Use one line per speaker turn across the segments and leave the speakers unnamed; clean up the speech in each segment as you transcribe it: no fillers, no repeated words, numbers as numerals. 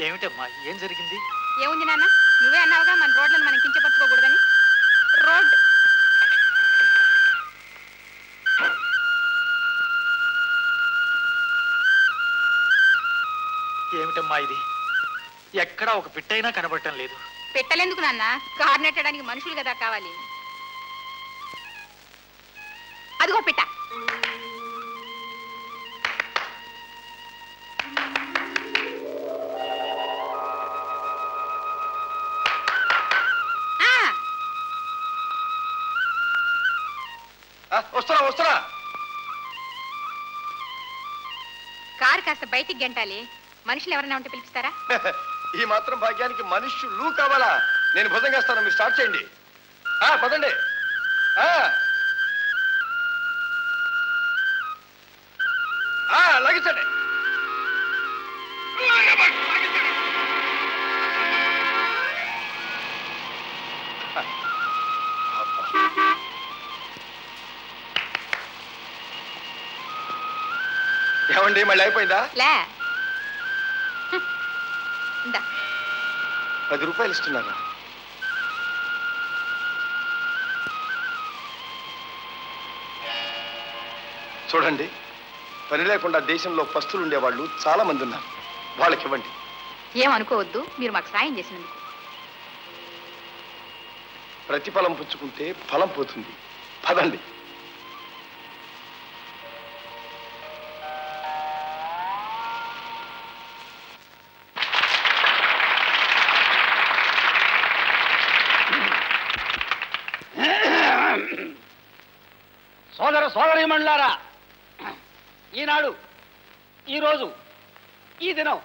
ఏమిటమ్మా, ఏం జరిగింది?
ఏముంది నాన్న, నువ్వే అన్నావుగా మన రోడ్లను మనం కించపరచుకోకూడదని. రోడ్
ఏమిటమ్మా ఇది? ఎక్కడా ఒక పిట్టైనా కనబడటం లేదు.
పెట్టలేందుకు నాన్న, కారు నెట్టడానికి మనుషులు కదా కావాలి. అదిగో పిట్ట.
వస్తున్నా వస్తున్నా.
కారు కాస్త బయటికి గంటాలి. మనుషులు ఎవరైనా ఉంటే పిలిపిస్తారా?
ఈ మాత్రం భాగ్యానికి మనుష్యులు కావాలా? నేను భుజంగా వేస్తాను, మీరు స్టార్ట్ చేయండి. పదండి. లాగించండి. ఏమండి, మళ్ళీ అయిపోయిందా? 10 రూపాయలు ఇస్తున్నారా? చూడండి, పని లేకుండా దేశంలో పస్తులు ఉండేవాళ్ళు చాలా మంది ఉన్నారు. వాళ్ళకి ఇవ్వండి.
ఏమనుకోవద్దు, మీరు మాకు సాయం చేసినందుకు.
ప్రతిఫలం పుచ్చుకుంటే ఫలం పోతుంది. పదండి.
సోదర సోదరీమణులారా, ఈనాడు, ఈరోజు, ఈ దినం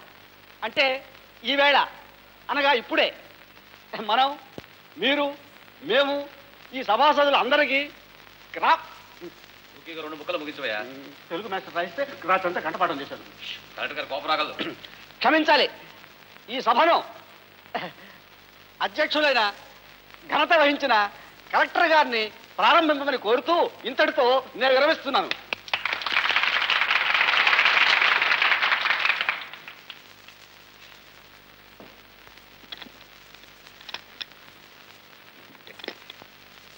అంటే ఈవేళ అనగా ఇప్పుడే మనం, మీరు, మేము, ఈ సభాసదులు అందరికీ
రెండు ముక్కలు ముగించవయ్యా.
తెలుగు మాస్టర్ రాయిస్తే రాత్రంతా కంటపాఠం చేశారు.
కలెక్టర్ గారు కోపం రాగలదు.
క్షమించాలి. ఈ సభను అధ్యక్షులైన ఘనత వహించిన కలెక్టర్ గారిని ప్రారంభించమని కోరుతూ ఇంతటితో నేను విరమిస్తున్నాను.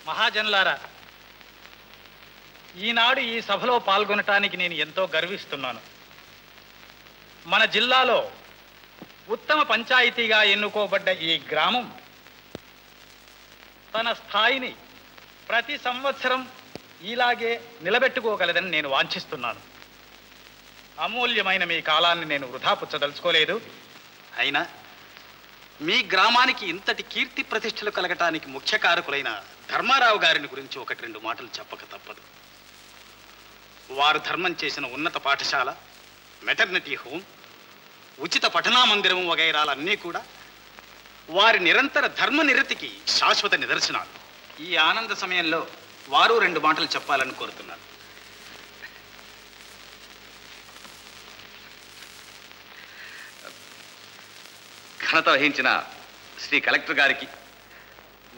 మహాజనులారా, ఈనాడు ఈ సభలో పాల్గొనటానికి నేను ఎంతో గర్విస్తున్నాను. మన జిల్లాలో ఉత్తమ పంచాయతీగా ఎన్నుకోబడ్డ ఈ గ్రామం తన స్థాయిని ప్రతి సంవత్సరం ఇలాగే నిలబెట్టుకోగలదని నేను వాంఛిస్తున్నాను. అమూల్యమైన మీ కాలాన్ని నేను వృధా పుచ్చదలుచుకోలేదు. అయినా మీ గ్రామానికి ఇంతటి కీర్తి ప్రతిష్టలు కలగటానికి ముఖ్య కారకులైన ధర్మారావు గారిని గురించి 1-2 మాటలు చెప్పక తప్పదు. వారు ధర్మం చేసిన ఉన్నత పాఠశాల, మెటర్నిటీ హోమ్, ఉచిత పఠనా మందిరం వగైరాలన్నీ కూడా వారి నిరంతర ధర్మ నిరతికి శాశ్వత నిదర్శనాలు. ఈ ఆనంద సమయంలో వారు 2 మాటలు చెప్పాలని కోరుతున్నారు.
ఘనత వహించిన శ్రీ కలెక్టర్ గారికి,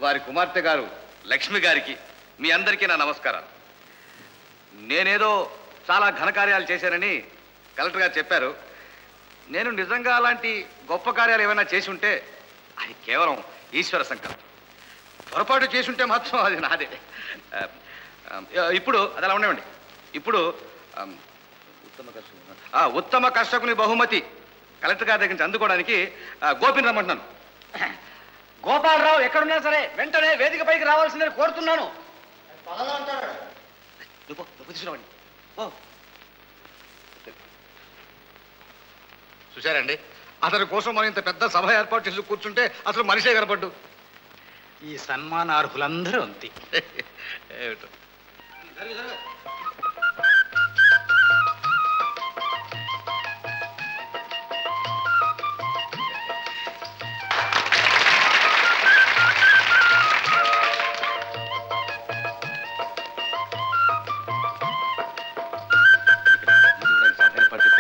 వారి కుమార్తె గారు లక్ష్మి గారికి, మీ అందరికీ నా నమస్కారాలు. నేనేదో చాలా ఘనకార్యాలు చేశానని కలెక్టర్ గారు చెప్పారు. నేను నిజంగా అలాంటి గొప్ప కార్యాలు ఏమైనా చేసి ఉంటే అది కేవలం ఈశ్వర సంకల్పం. పొరపాటు చేసి ఉంటే మాత్రం అది నాదే. ఇప్పుడు అది అలా ఉండేవండి. ఇప్పుడు ఉత్తమ కర్షకుని బహుమతి కలెక్టర్ గారి దగ్గర నుంచి అందుకోవడానికి గోపిని రమ్మంటున్నాను.
గోపాలరావు ఎక్కడున్నా సరే వెంటనే వేదిక పైకి రావాల్సిందని కోరుతున్నాను.
చూశారండి, అతని కోసం మనం ఇంత పెద్ద సభ ఏర్పాటు చేసి కూర్చుంటే అసలు మనిషే కనపడ్డు.
ఈ సన్మానార్హులందరూ అంతే.
ఏమిటో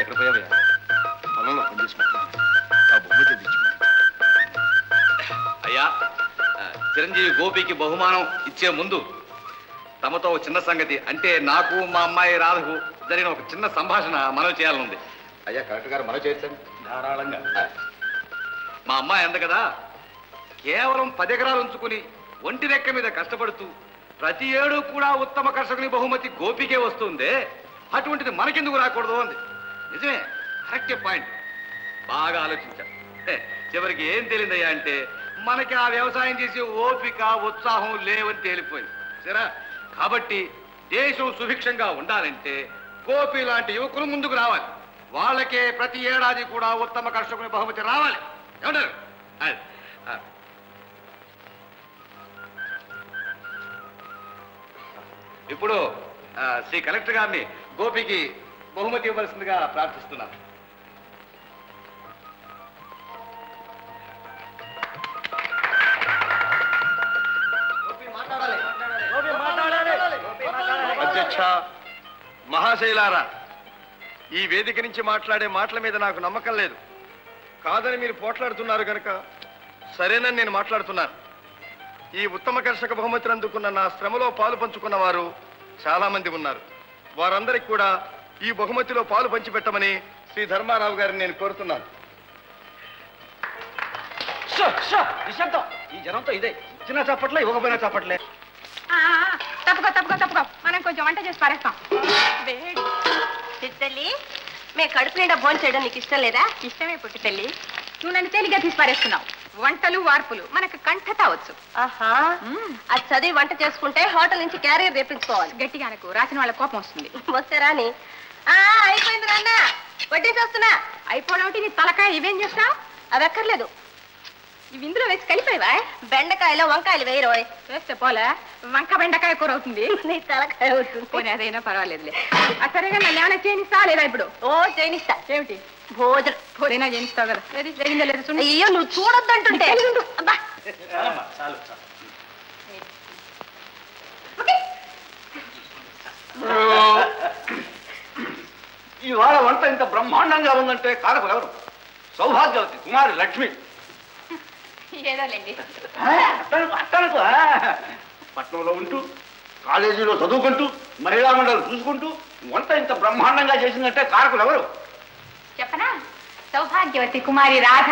ఎక్కడ పోయావయ్యా?
పొలంలో పనిచేసుకుంటున్నాను. ఆ బొమ్మ
అయ్యా, చిరంజీవి గోపికి బహుమానం ఇచ్చే ముందు తమతో ఒక చిన్న సంగతి, అంటే నాకు మా అమ్మాయి రాధకు జరిగిన ఒక చిన్న సంభాషణ మనవి చేయాలనుంది. అయ్యా కలెక్టర్ గారు మనవి చేయొచ్చండి?
ధారాళంగా.
మా అమ్మాయి అంద కదా, కేవలం 10 ఎకరాలు ఉంచుకుని ఒంటి రెక్క మీద కష్టపడుతూ ప్రతి ఏడు కూడా ఉత్తమ కర్షకుని బహుమతి గోపికే వస్తుందే, అటువంటిది మనకెందుకు రాకూడదు అంది. నిజమే, కరెక్టే పాయింట్. బాగా ఆలోచించాను. చివరికి ఏం తెలియదయ్యా అంటే మనకి ఆ వ్యవసాయం చేసే ఓపిక ఉత్సాహం లేవని తేలిపోయింది. సరే, కాబట్టి దేశం సుభిక్షంగా ఉండాలంటే గోపి లాంటి యువకులు ముందుకు రావాలి. వాళ్ళకే ప్రతి ఏడాది కూడా ఉత్తమ కర్షకుని బహుమతి రావాలి. ఏమంటారు? ఇప్పుడు శ్రీ కలెక్టర్ గారిని గోపికి బహుమతి ఇవ్వవలసిందిగా ప్రార్థిస్తున్నాను.
అధ్యక్ష, మహాశైలారా, ఈ వేదిక నుంచి మాట్లాడే మాటల మీద నాకు నమ్మకం లేదు. కాదని మీరు పోట్లాడుతున్నారు కనుక సరేనని నేను మాట్లాడుతున్నాను. ఈ ఉత్తమ కర్షక బహుమతిని అందుకున్న నా శ్రమలో పాలు పంచుకున్న వారు చాలా మంది ఉన్నారు. వారందరికీ కూడా ఈ బహుమతిలో పాలు పంచిపెట్టమని శ్రీ ధర్మారావు గారిని నేను కోరుతున్నాను.
ఈ జనంతో ఇదే, ఇచ్చిన చప్పట్లే ఇవ్వకపోయినా చప్పట్లే.
తప్పుకో మనం కొంచెం వంట చేసి పారేస్తాం.
తల్లి, మేము కడుపు నిండా భోజనం చేయడం నీకు ఇష్టం లేదా?
ఇష్టమే పుట్టి తల్లి, నువ్వు నన్ను తేలిగా తీసి పారేస్తున్నావు. వంటలు వార్పులు మనకు కంఠతావచ్చు.
ఆహా, అది చదివి వంట చేసుకుంటే హోటల్ నుంచి క్యారియర్ తెప్పించుకోవాలి.
గట్టిగా నాకు రాసిన వాళ్ళ కోపం వస్తుంది.
వస్తే రాని. అయిపోయింది నాన్న, వడ్డేసి వస్తున్నా.
అయిపోవడం నీ తలకాయ ఇవేం చేస్తావు?
అవి ఎక్కర్లేదు,
ఇవి ఇందులో వేసి కలిపావా?
బెండకాయలో వంకాయలు వేయరోయ్.
వేస్తే పోలే, వంక బెండకాయ కూర అవుతుంది.
నీ తలకాయ అవుతుంది.
పోనీ అదైనా పర్వాలేదులే. సరేగా నన్ను ఏమైనా చేయనిస్తా లేదా? ఇప్పుడు
ఓ చేయనిస్తా.
ఏమిటి?
భోజనం.
పోరైనా చేయనిస్తావు కదా. ఏది జరిగిందో లేదు చూడు.
అయ్యో, నువ్వు చూడొద్దంటుంటే. అబ్బా,
ఇవాళ వంట ఇంత బ్రహ్మాండంగా ఉందంటే కారకులు ఎవరు? సౌభాగ్యవతి కుమారి లక్ష్మి.
ఏదోలేండి.
అట్టనుకో, పట్నంలో ఉంటూ కాలేజీలో చదువుకుంటూ మహిళా మండలి చూసుకుంటూ వంట ఇంత బ్రహ్మాండంగా చేసిందంటే కారకులు ఎవరు?
చెప్పనా? సౌభాగ్యవతి కుమారి రాధ.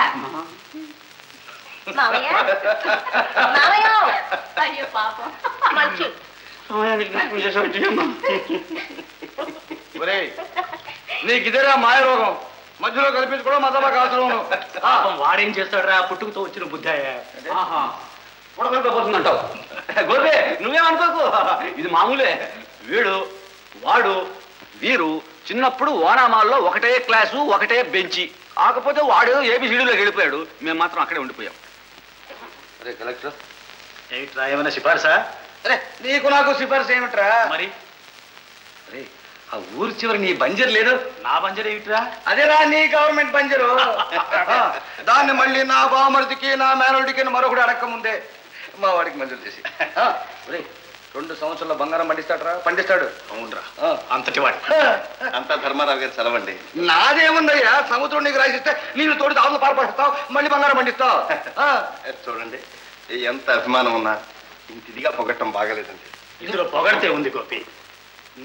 మావయ్య, మావయ్య. అయ్యో పాపం, మంచి
నీకు ఇదేరా మాయ రోగం, మధ్యలో కల్పించుకోవడం మతమా కాల్చడం.
వాడేం చేస్తాడురా, పుట్టుకతో వచ్చిన బుద్ధి ఉడకలిపోతుందంటావు. గోపే, నువ్వేమనుకోకు, ఇది మామూలే. వీడు వాడు వీరు చిన్నప్పుడు ఓనామాల్లో ఒకటే క్లాసు ఒకటే బెంచి, కాకపోతే వాడు ఏబిసిడీలోకి వెళ్ళిపోయాడు, మేము మాత్రం అక్కడే ఉండిపోయాం.
అరే కలెక్టర్,
ఏమిట్రా, ఏమైనా సిఫార్సా?
అరే నీకు నాకు సిఫార్సు ఏమిట్రా?
మరి
అరే ఆ ఊరు చివరి నీ బంజరు లేదు?
నా బంజర్ ఏమిట్రా?
అదేరా నీ గవర్నమెంట్ బంజరు. దాన్ని మళ్ళీ నా బామర్దికి నా మేనల్డికి మరొకటి అడక్క ముందే మా వాడికి మంజూరు చేసి 2 సంవత్సరాల బంగారం పండిస్తాడు.
అవునరా, అంతటి వాడు.
అంతా ధర్మారావు గారు చదవండి.
నాదేముందయ్యా, సముద్రం నీకు రాసిస్తే నీళ్ళు తోడి దావులు పారపడిస్తావు, మళ్ళీ బంగారం పండిస్తావు.
చూడండి, ఎంత అభిమానం ఉన్నా ఇంటిదిగా పొగట్టం బాగలేదండి.
ఇందులో పొగడితే ఉంది గోపి.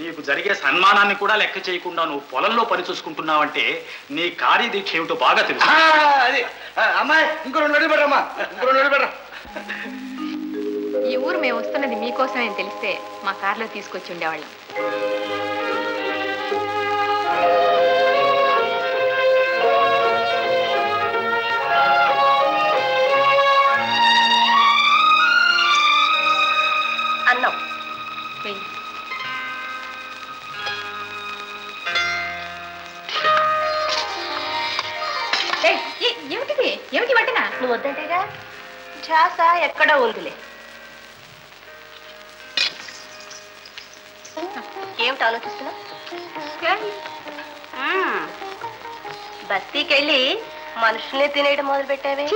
నీకు జరిగే సన్మానాన్ని కూడా లెక్క చేయకుండా నువ్వు పొలంలో పని చూసుకుంటున్నావంటే నీ కార్యదీక్ష ఏమిటో బాగా తెలుసు.
అది అమ్మాయి, ఇంకో 2 అడుగులు పెట్టమ్మా, ఇంకో 2 అడుగులు పెట్టరా.
ఈ ఊరు మేము వస్తున్నది మీకోసమే తెలిస్తే మా కార్లో తీసుకొచ్చి ఉండేవాళ్ళం.
అన్నం
ఏమిటిది? ఏమిటి వంటనా?
నువ్వు వద్దంటేగా, ఛాస ఎక్కడో ఉందిలే. ఏమిటి ఆలోచిస్తున్నా? బస్తీకి వెళ్ళి మనుషుల్ని తినేయడం మొదలు పెట్టావే.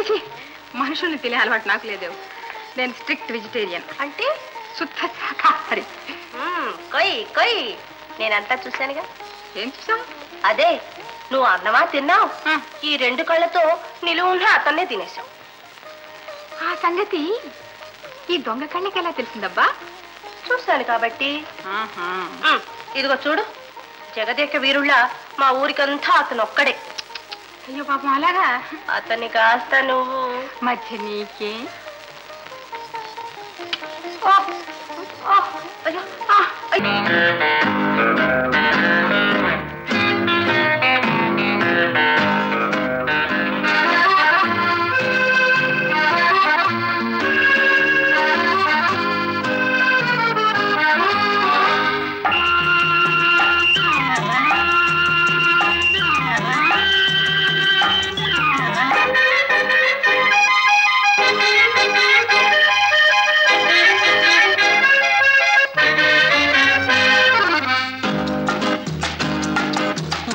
మనుషుల్ని తినే అలవాటు నాకు లేదు. నేను స్ట్రిక్ట్ వెజిటేరియన్.
అంటే
శుద్ధ శాకాహారి.
కొయ్ కొయ్, నేనంతా చూశానుగా.
ఏం చూసావు?
అదే, నువ్వు అన్నమా తిన్నావు, ఈ 2 కళ్ళతో నిలువున్న అతన్నే తినేశావు.
ఆ సంగతి ఈ దొంగ కళ్ళకి ఎలా తెలిసిందబ్బా?
చూశాను కాబట్టి. ఇదిగో చూడు, జగదేక వీరుళ్ళ మా ఊరికంతా అతను ఒక్కడే.
అయ్యో పాపం అలాగా?
అతన్ని కాస్త నువ్వు
మధ్య నీకే.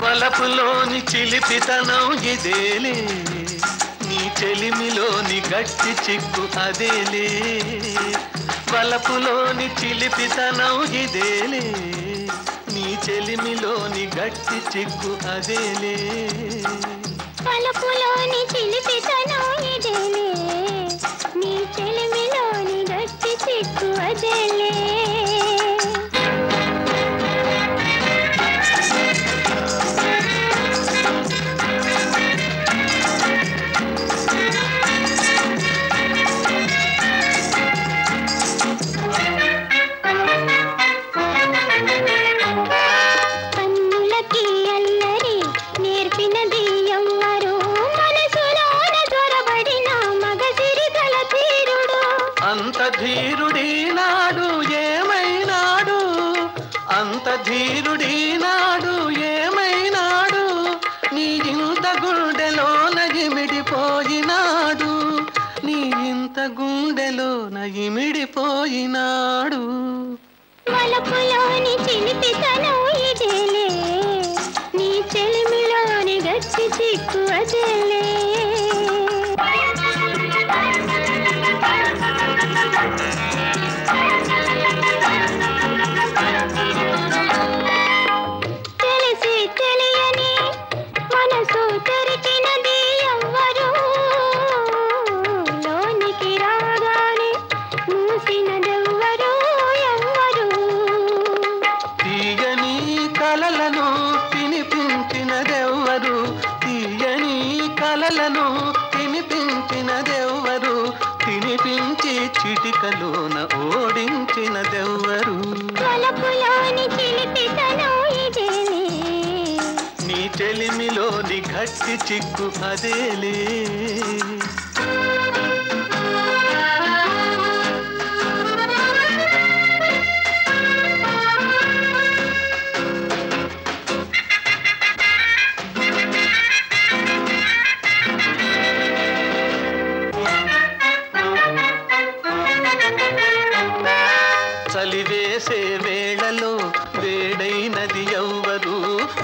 వలపులోని చిలిపితనం ఇదేలే, నీ చెలిమిలోని గట్టి చిక్కు అదేలే. వలపులోని చిలిపితనం ఇదేలే, నీ చెలిమిలోని గట్టి చిక్కు అదేలే.
వలపులోని చిలిపితనం ఇదేలే, నీ చెలిమిలోని గట్టి చిక్కు అదేలే.
అంత ధీరుడీనాడు ఏమైనాడు, అంత ధీరుడీనాడు ఏమైనాడు, నీ ఇంత గుండెలోన ఇమిడిపోయినాడు, నీ ఇంత గుండెలోన ఇమిడిపోయినాడు.
వలపులోని చిలిపితనం ఇదేలే, నీ చెలిమిలోని గట్టి చిక్కు అదేలే. తెలిసి తెలియని మనసు తెరిచినది ఎవ్వరు, లోనికి రాగానే మూసినదెవ్వరు ఎవ్వరు.
తీయని కలలను తినిపించినదెవ్వరు, తీయని కలలను తినిపించినదెవ్వరు, తినిపించి చిటికలోన ఓడించినదెవ్వరు.
వలపులోని చిలిపితనం ఇదేలే,
నీ చెలిమిలోని గట్టి చిక్కు అదేలే. చలివేసే వేళలో వేడైనది ఎవ్వరు,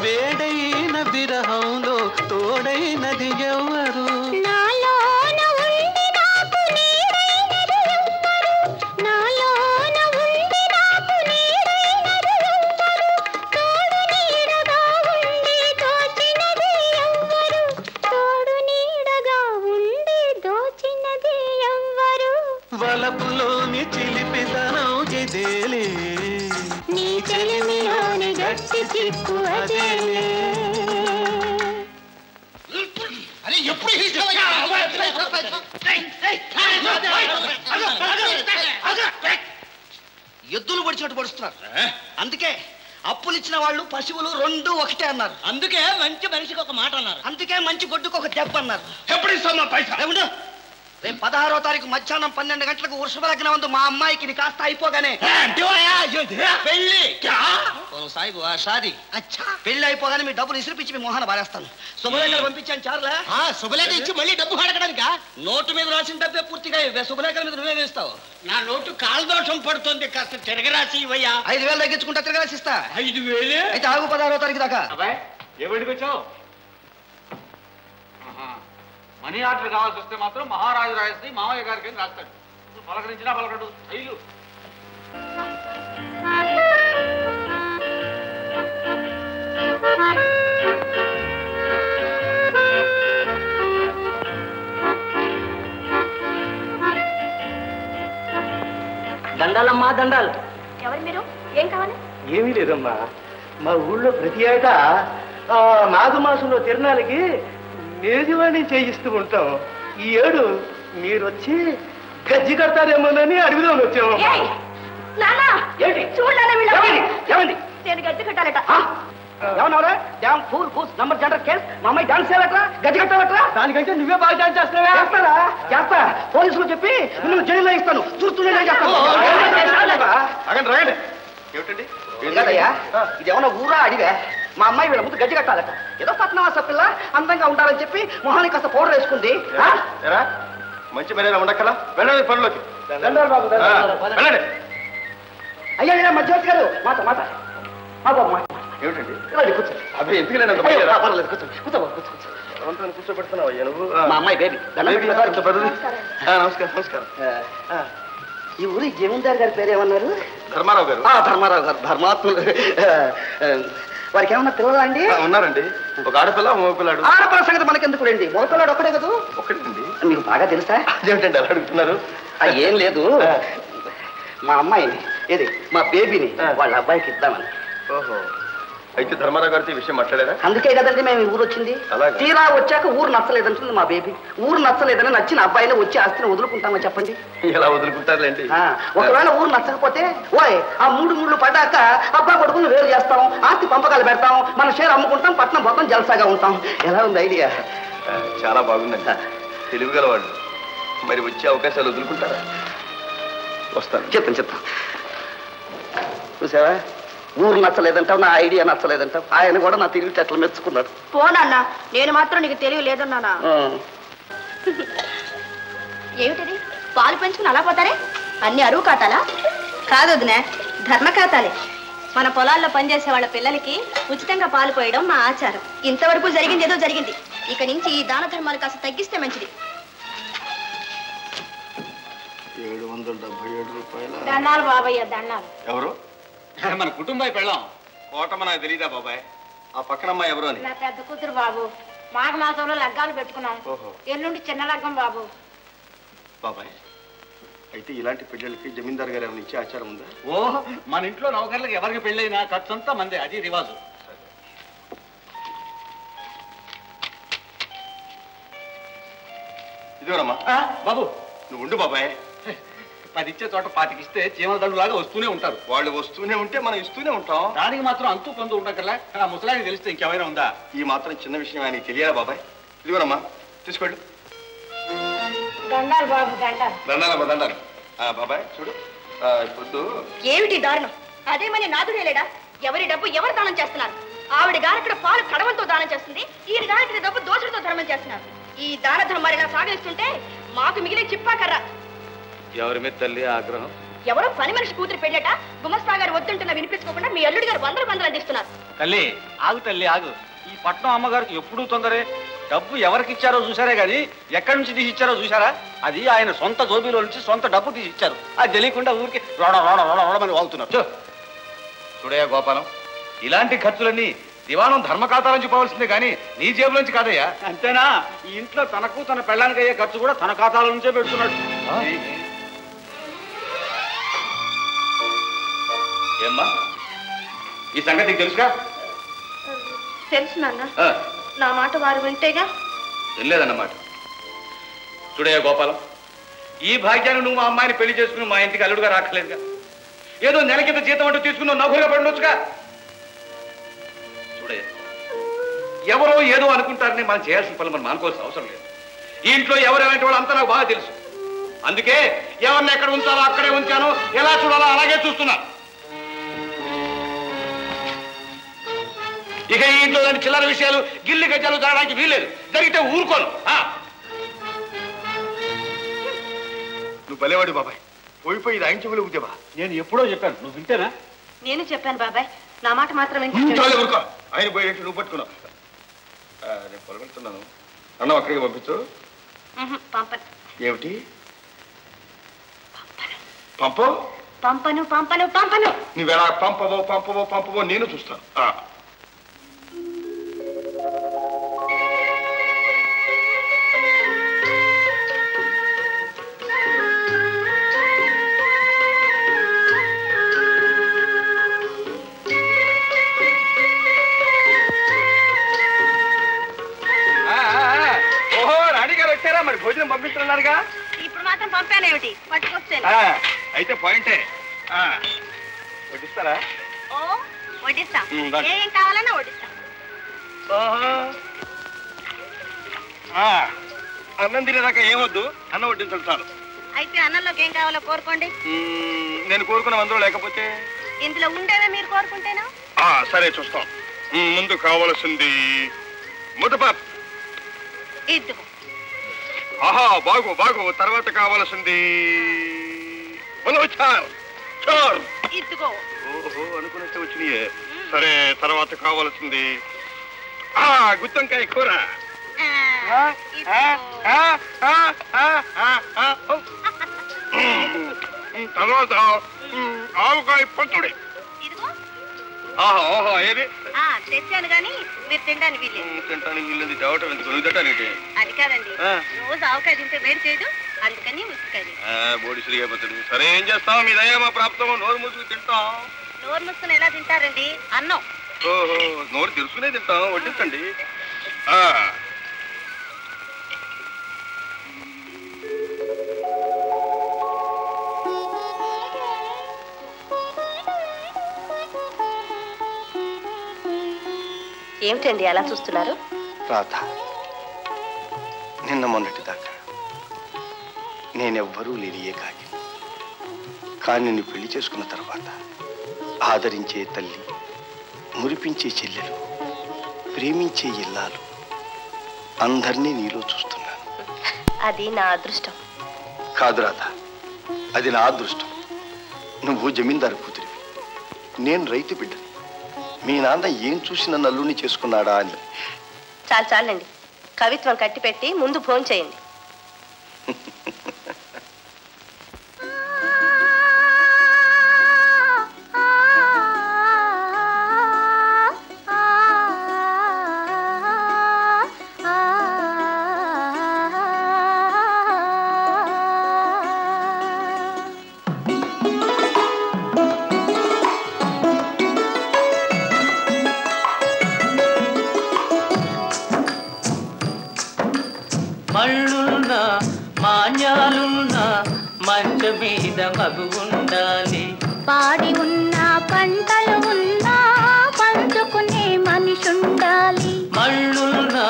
వేడైన విరహంలో తోడైనది ఎవ్వరు.
నాలోన ఉండి నాకు నీడైనది ఎవ్వరు, నాలోన ఉండి నాకు నీడైనది ఎవ్వరు, తోడు నీడగా ఉండి దోచినది ఎవ్వరు, తోడు నీడగా ఉండి దోచినది ఎవ్వరు.
వలపులోని చిలిపితనం ఇదేలే,
నీ చెలిమిలోని గట్టి చిక్కు అదేలే.
అరే ఎప్పుడు
ఎద్దులు పొడిచినట్టు పొడుస్తున్నారు. అందుకే అప్పులు ఇచ్చిన వాళ్ళు పశువులు రెండు ఒకటే అన్నారు.
అందుకే మంచి మనిషికి ఒక మాట అన్నారు.
అందుకే మంచి గొడ్డుకు ఒక దెబ్బ అన్నారు.
ఎప్పుడు ఇస్తామా పైసా?
రేపు 16వ తారీఖు మధ్యాహ్నం 12 గంటలకు వృషభ లగ్నం ఉంది. మా అమ్మాయికి ఇది కాస్త అయిపోగానే పెళ్లి సాయిబు షాది పెళ్లి అయిపోగానే మీ డబ్బులు ఇసిరిపించి మీ మొహాన బారేస్తాను. శుభలేఖలు పంపించాను చారులా?
శుభలేఖ ఇచ్చి మళ్ళీ డబ్బు అడగడానికా?
నోటు మీద రాసిన డబ్బే పూర్తిగా శుభలేఖల మీద నువ్వే వేస్తావు.
నా నోటు కాలదోషం పడుతుంది, కాస్త తిరగరాసి ఇవ్వయ్యా.
5,000 తగ్గించుకుంటా తిరగరాసిస్తా.
5,000?
అయితే ఆగు 16వ తారీఖు దాకా.
ఎవరికి వచ్చావు? మనీ ఆర్డర్ కావాల్సి వస్తే మాత్రం మహారాజు రాజశ్రీ మామయ్య గారికి రాస్తాడు. పలకరించినా పలకడు శైలు.
దండాలమ్మా దండాలు.
ఎవరు మీరు? ఏం కావాలి?
ఏమీ లేదమ్మా, మా ఊళ్ళో ప్రతి ఏటా మాఘమాసంలో తిరణాలకి
లేనివాడిని చేయిస్తూ ఉంటాం. ఈ ఏడు మీరు వచ్చి గజ్జి కడతారేమోనని అడుగుదామని వచ్చాము.
ఏమండి నేను గజ్జి కట్టాలట. ఏమన్నావురా? Damn fool fools number general case. మా అమ్మాయి డాన్స్ చేయాలట్రా, గజ్జి కట్టాలట్రా. దానికంటే నువ్వే బాగా డాన్స్ చేస్తున్నావా? చేస్తారా? చేస్తా. పోలీసులు చెప్పి నువ్వు జైల్లో ఇస్తాను. చూస్తూనే చేస్తాను.
ఏమిటండి
కదయ్యా, ఇదేమన్నా ఊరా అడిగా? మా అమ్మాయి వీళ్ళ ముందు గజ్జి కట్టాలట. ఏదో పట్నవాస పిల్ల అందంగా ఉండాలని చెప్పి మొహానికి కాస్త పౌడర్ వేసుకుంది.
మంచి మర్యాద ఉండక్కలా. వెళ్ళండి పనులోకి. వెళ్ళండి.
అయ్యా మధ్యవర్తి గారు మాట మాట
ఏమిటండి
కూర్చో.
అవి ఎందుకు
పర్వాలేదు కూర్చోండి. కూర్చో
కూర్చోబెడుతున్నావు అయ్యా నువ్వు?
మా అమ్మాయి బేబీ.
నమస్కారం నమస్కారం.
ఈ ఊరి జమీందార్ గారి పేరు ఏమన్నారు?
ధర్మారావు గారు.
ధర్మారావు గారు ధర్మాత్ములు. వారికి ఏమన్నా పిల్లలా అండి?
ఉన్నారండి. ఒక ఆడపిల్ల మగపిల్లాడు.
ఆడపిల్ల సంగతి మనకెందుకు రండి, మగపిల్లాడు ఒక్కడే కదా.
ఒకటండి.
మీకు బాగా తెలుసా?
అదేమిటండి అలా అడుగుతున్నారు?
ఏం లేదు, మా అమ్మాయిని ఏది మా బేబీని వాళ్ళ అబ్బాయికి ఇద్దామని.
ఓహో, అయితే ధర్మారావు గారితో ఈ విషయం మాట్లాడారా?
అందుకే కదండి మేము ఈ ఊరు వచ్చింది. తీరా వచ్చాక ఊరు నచ్చలేదంటుంది మా బేబీ. ఊరు నచ్చలేదని నచ్చిన అబ్బాయిని వచ్చి ఆస్తిని వదులుకుంటామని చెప్పండి.
ఎలా వదులుకుంటారులేండి.
ఒకవేళ ఊరు నచ్చకపోతే ఓయ్ ఆ 3 ముళ్ళు పడ్డాక అబ్బా కొడుకుని వేరు చేస్తాం, ఆస్తి పంపకాలు పెడతాం, మన షేర్ అమ్ముకుంటాం, పట్నం మొత్తం జలసాగా ఉంటాం. ఎలా ఉంది ఐడియా?
చాలా బాగుందండి. తెలివిగలవాళ్ళు. మరి వచ్చే అవకాశాలు వదులుకుంటారా? వస్తాను.
చెప్తాను. చూసావా, ఊరు నచ్చలేదంటావు, నా ఐడియా నచ్చలేదంటావు. ఆయన కూడా నా తెలివితేటలు మెచ్చుకున్నాడు.
పోనన్నా, నేను మాత్రం నీకు తెలివి లేదన్నానా?
ఏమిటది? పాలు పెంచుకుని అలా పోతారే? అన్ని అరువు ఖాతాలా?
కాదు వదినా, ధర్మ ఖాతాలే. మన పొలాల్లో పనిచేసే వాళ్ళ పిల్లలకి ఉచితంగా పాలు పోయడం మా ఆచారం.
ఇంతవరకు జరిగింది ఏదో జరిగింది. ఇక నుంచి ఈ దాన ధర్మాలు కాస్త తగ్గిస్తే మంచిది.
777 రూపాయలు.
దండాలు బాబయ్య, దండాలు.
ఎవరు?
మన కుటుంబం పెళ్ళాం.
కోటమ్మ నాకు తెలీదా బాబాయ్? ఆ పక్కనమ్మ ఎవరు అని?
నా పెద్ద కూతురు బాబు. మాఘ మాసంలో లగ్గాలు పెట్టుకున్నాం. ఎల్లుండి చిన్న లగ్గం బాబు.
బాబాయ్, అయితే ఇలాంటి పెళ్ళిళ్ళకి జమీందార్ గారు ఏమైనా ఇచ్చే ఆచారం ఉందా?
ఓహో, మన ఇంట్లో నౌకర్లకు ఎవరికి పెళ్ళైనా ఖర్చు అంతా మందే. అది రివాజు.
ఇదిగోనమ్మా.
బాబు
నువ్వు ఉండు బాబాయ్.
10 ఇచ్చే చోట 25 ఇస్తే చీమల దండులాగా వస్తూనే ఉంటారు.
వాళ్ళు వస్తూనే ఉంటే మనం ఇస్తూనే ఉంటాం.
దానికి మాత్రం అంతూ పొందు ఉండకల్లా ఆ ముసలానికి తెలిస్తే ఇంకేమైనా ఉందా?
ఈ మాత్రం చిన్న విషయం ఆయనకి తెలియాలా బాబాయ్? ఇదిగోనమ్మా, తీసుకోండి.
దండాలు బాబు, దండాలు.
దండాలమ్మా, దండాలు. బాబాయ్ చూడు, ఇప్పుడు
ఏమిటి దారుణం? అదేమని నాదుడే లేడా? ఎవరి డబ్బు ఎవరు దానం చేస్తున్నారు? ఆవిడ గారక్కడ పాలు కడవలతో దానం చేస్తుంది, ఈయన గారక్కడ డబ్బు దోషులతో ధర్మం చేస్తున్నారు. ఈ దాన ధర్మాలు ఇలా సాగిస్తుంటే మాకు మిగిలిన చిప్పాకర్ర.
ఎవరి మీద తల్లి ఆగ్రహం?
ఎవరో పని మనిషి కూతురు పెళ్ళట గుమస్తా గారు వద్దంటున్నా వినిపించుకోకుండా మీ అల్లుడి గారు వందలు అందిస్తున్నారు.
తల్లి ఆగు, తల్లి ఆగు. ఈ పట్నం అమ్మగారికి ఎప్పుడూ తొందరే. డబ్బు ఎవరికి ఇచ్చారో చూసారే గాని ఎక్కడి నుంచి తీసి ఇచ్చారో చూసారా? అది ఆయన సొంత జోబీలో నుంచి సొంత డబ్బు తీసి ఇచ్చారు. అది తెలియకుండా ఊరికి రోడమని వాగుతున్నారు.
చూడయ్యా గోపాలం, ఇలాంటి ఖర్చులన్నీ దివాణం ధర్మఖాతా నుంచి పోవాల్సిందే కానీ నీ జేబులోంచి కాదయ్యా.
అంతేనా? ఈ ఇంట్లో తనకు తన పెళ్ళానికి అయ్యే ఖర్చు కూడా తన ఖాతాల నుంచే పెడుతున్నాడు.
ఏమ్మా, ఈ సంగతి తెలుసుగా?
తెలుసు నాన్న. నా మాట వారు వింటేగా.
తెలియలేదన్నమాట. చూడయ్యా గోపాలం, ఈ భాగ్యాన్ని నువ్వు మా అమ్మాయిని పెళ్లి చేసుకుని మా ఇంటికి అల్లుడుగా రాకలేదుగా. ఏదో నెల కింద జీతం అంటూ తీసుకున్నావు, నౌకరుగా పడవచ్చుగా. చూడయ్యా, ఎవరో ఏదో అనుకుంటారని మనం చేయాల్సిన పనులు మనం అనుకోవాల్సిన అవసరం లేదు. ఈ ఇంట్లో ఎవరేమంటే వాళ్ళు అంతా నాకు బాగా తెలుసు. అందుకే ఎవరిని ఎక్కడ ఉంచాలో అక్కడే ఉంచాను, ఎలా చూడాలో అలాగే చూస్తున్నా. ఇక ఈ ఇంట్లో చిల్లర విషయాలు గిల్లి గజ్జాలు జరగడానికి వీల్లేదు. జరిగితే ఊరుకోను.
నువ్వు భలేవాడి బాబాయ్. పోయిపోయి ఇది ఆయన చెవులు ఊదేవా?
నేను ఎప్పుడో చెప్పాను, నువ్వు వింటేనా?
నేను చెప్పాను బాబాయ్, నా మాట మాత్రం
ఊరుకో. ఆయన పోయేట్టు నువ్వు పట్టుకున్నావు. నేను పొలగెళ్తున్నాను. అన్నం అక్కడికి పంపించు.
పంపను.
ఏమిటి పంపో?
పంపను పంపను పంపను.
నువ్వెలా పంపవో పంపవో పంపవో నేను చూస్తాను. భోజనం పంపిస్తున్నారుగా.
ఇప్పుడు మాత్రం పంపానేమిటి పట్టుకొస్తే
అయితే పాయింటే. వడ్డిస్తారా?
ఓ వడ్డిస్తా.
దా.
ఏం కావాలన్నా వడ్డిస్తా.
అన్నం తినేదాకా ఏమొద్దు, అన్నం వడ్డించాలి చాలు.
అయితే అన్నంలోకి ఏం కావాలో కోరుకోండి.
నేను కోరుకున్న అందులో లేకపోతే
ఇందులో ఉండేవే మీరు కోరుకుంటేనా?
సరే చూస్తాం. ముందు కావలసింది ముద్దపప్పు.
ఇద్దుకో.
ఆహా బాగు బాగు. తర్వాత కావలసింది
ఇద్దుకో.
ఓహో అనుకున్నట్టు వచ్చినాయే. సరే తర్వాత కావలసింది గుత్తొంకాయ కూర. తర్వాత ఆవకాయ పచ్చడి. ఓహో ఏది
తెచ్చాను కానీ మీరు తినడానికి వీల్లేదు.
తినడానికి వీళ్ళది తేవటం ఎందుకు? నువ్వు తింటానికి
అది కాదండి, రోజు ఆవకాయ తింటే వేడి చేయదు, అందుకని ఉసికాయది.
బోడిసిరిగా పచ్చడి. సరే ఏం చేస్తాం, మీ దయ మా ప్రాప్తం. నోరు మూసుకు తింటాం.
నోరు మూసుకుని ఎలా తింటారండి? అన్నం.
ఓహో నోరు తెలుసుకునే తింటాం. వడ్డించండి.
ఏమిటండి అలా చూస్తున్నారు?
రాధ, నిన్న మొన్నటి దాకా నేనెవ్వరూ లేని ఏకాకి. కానీ నిన్ను పెళ్లి చేసుకున్న తర్వాత ఆదరించే తల్లి, మురిపించే చెల్లెలు, ప్రేమించే ఇల్లాలు అందరినీ నీలో చూస్తున్నాను.
అది నా అదృష్టం.
కాదు రాధ, అది నా అదృష్టం. నువ్వు జమీందారు కూతురివి, నేను రైతు బిడ్డని. మీ నాన్న ఏం చూసి నన్ను అల్లుని చేసుకున్నాడా అని.
చాలు చాలండి, కవిత్వం కట్టిపెట్టి ముందు ఫోన్ చేయండి.
మళ్ళున్నా మాన్యాలున్నా మంచ మీద మగు ఉండాలి.
పాడి ఉన్న పంటలు ఉన్నా పంచుకునే మనిషి ఉండాలి.
మళ్ళున్నా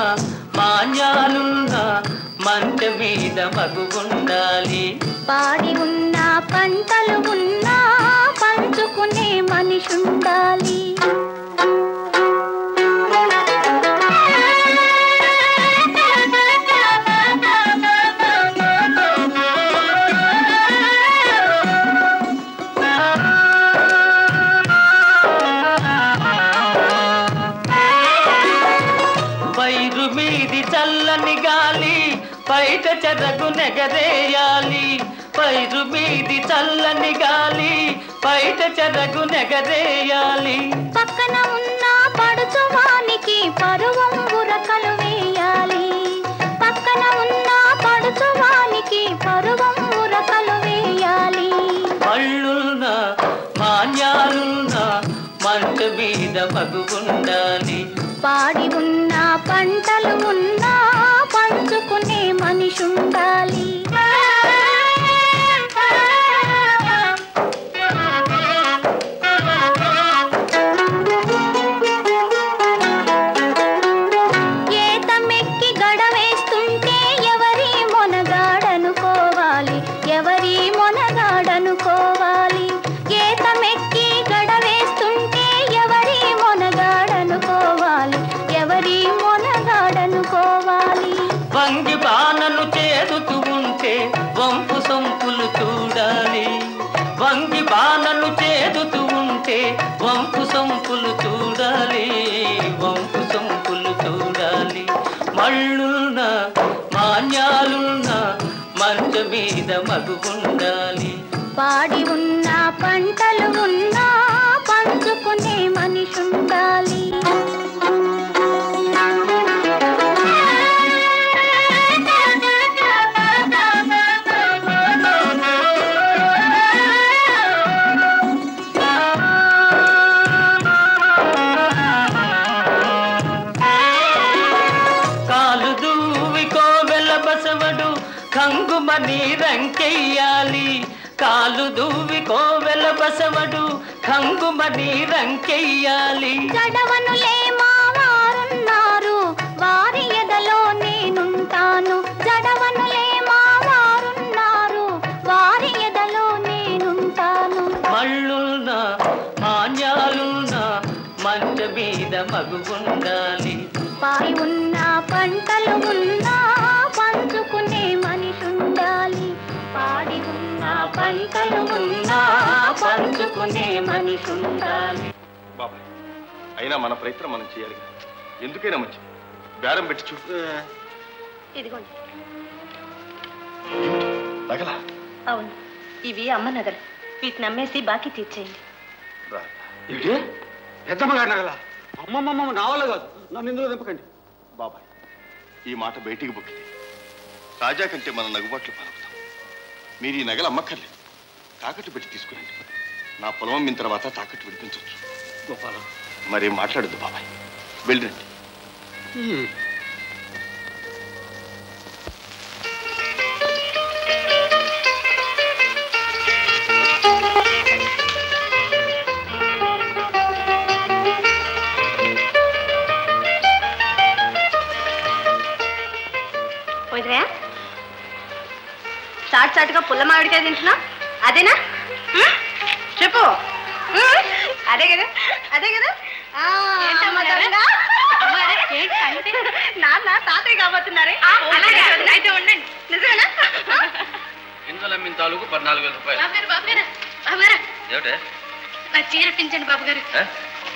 మాన్యాలున్నా మంచ మీద మగు ఉండాలి.
పాడి ఉన్న పంటలు ఉన్నా పంచుకునే మనిషి ఉండాలి.
పైరు మీది చల్లని గాలి బయట చెరకు నెగరేయాలి. పైరు మీది చల్లని గాలి బయట చెరకు నెగరేయాలి.
పక్కన ఉన్న పడుచువానికి పరువం ఉరకలు వేయాలి. పక్కన ఉన్న పడుచువానికి పరువం ఉరకలు వేయాలి.
మళ్ళున్నా మాన్యాలున్నా మంట మీద మగు ఉండాలి.
పాడి ఉన్న పంటలు ఉన్నా పంచుకునే మనిషి ఉండాలి. ఏతమెక్కి గడవేస్తుంటే ఎవరి మొనగాడనుకోవాలి, ఎవరి మొనగాడనుకోవాలి. ఏతమెక్కి గడవేస్తుంటే ఎవరి మొనగాడనుకోవాలి, ఎవరి మొనగాడనుకోవాలి.
వంగి బాణను చేదుతూ ఉంటే వంపు సొంపులు చూడాలి. వంగి బాణను చేదుతూ ఉంటే వంపు సొంపులు చూడాలి. వంపు సొంపులు చూడాలి. మళ్ళున్నా మాన్యాలున్నా మంచ మీద మగు ఉండాలి.
పాడి ఉన్న పంటలు ఉన్నా పంచుకునే మనిషి ఉండాలి.
కాలు దూవి కోవెల బసవడు కంగుమని రంకెయ్యాలి. కాలు దువ్వి కోవెల బసవడు కంగుమని రంకెయ్యాలి.
జడవనులే మా వారున్నారు, వారి ఎదలో నేనుంటాను. జడవనులే మా వారున్నారు, వారి ఎదలో నేనుంటాను.
మళ్ళున్నా మాన్యాలున్నా మంచ మీద మగువుండాలి.
పాయి ఉన్నా పంటలు ఉన్నా పంచుకునే మనిషుండాలి. పాడి ఉన్నా పంటలు ఉన్నా పంచుకునే మనిషుండాలి.
బాబాయ్ అయినా మన ప్రయత్నం మనం చేయాలి. ఎందుకైనా మంచి బేరం పెట్టి చూడు.
ఇదిగోండి.
నగలా?
అవును, ఇవి అమ్మ నగలు. వీటిని అమ్మేసి బాకీ తీర్చేయండి.
పెద్దమ్మగారి నగలా? అమ్మమ్మమ్మ నా వల్ల కాదు, నన్ను ఇందులో దింపకండి.
బాబాయ్ ఈ మాట బయటికి బుక్కింది. రాజా కంటే మన నగుబాట్లు పాల్గొతాం. మీరు ఈ నగలు అమ్మక్కర్లేదు, తాకట్టు పెట్టి తీసుకురండి. నా పొలం అమ్మిన తర్వాత తాకట్టు విడిపించవచ్చు.
గోపాలం
మరేం మాట్లాడద్దు బాబాయ్, వెళ్ళండి.
చాటుగా పుల్ల మామిడికాయ తింటున్నా, అదేనా? చెప్పు. అదే కదా, అదే కదా. నాన్న తాతయ్య కాబోతున్నారే. అయితే ఉండండి. నిజమేనా?
గింజలమ్మిన తాలూకు 14,000 రూపాయలు. ఏమిటే
నా చీర పించండి బాబు గారు.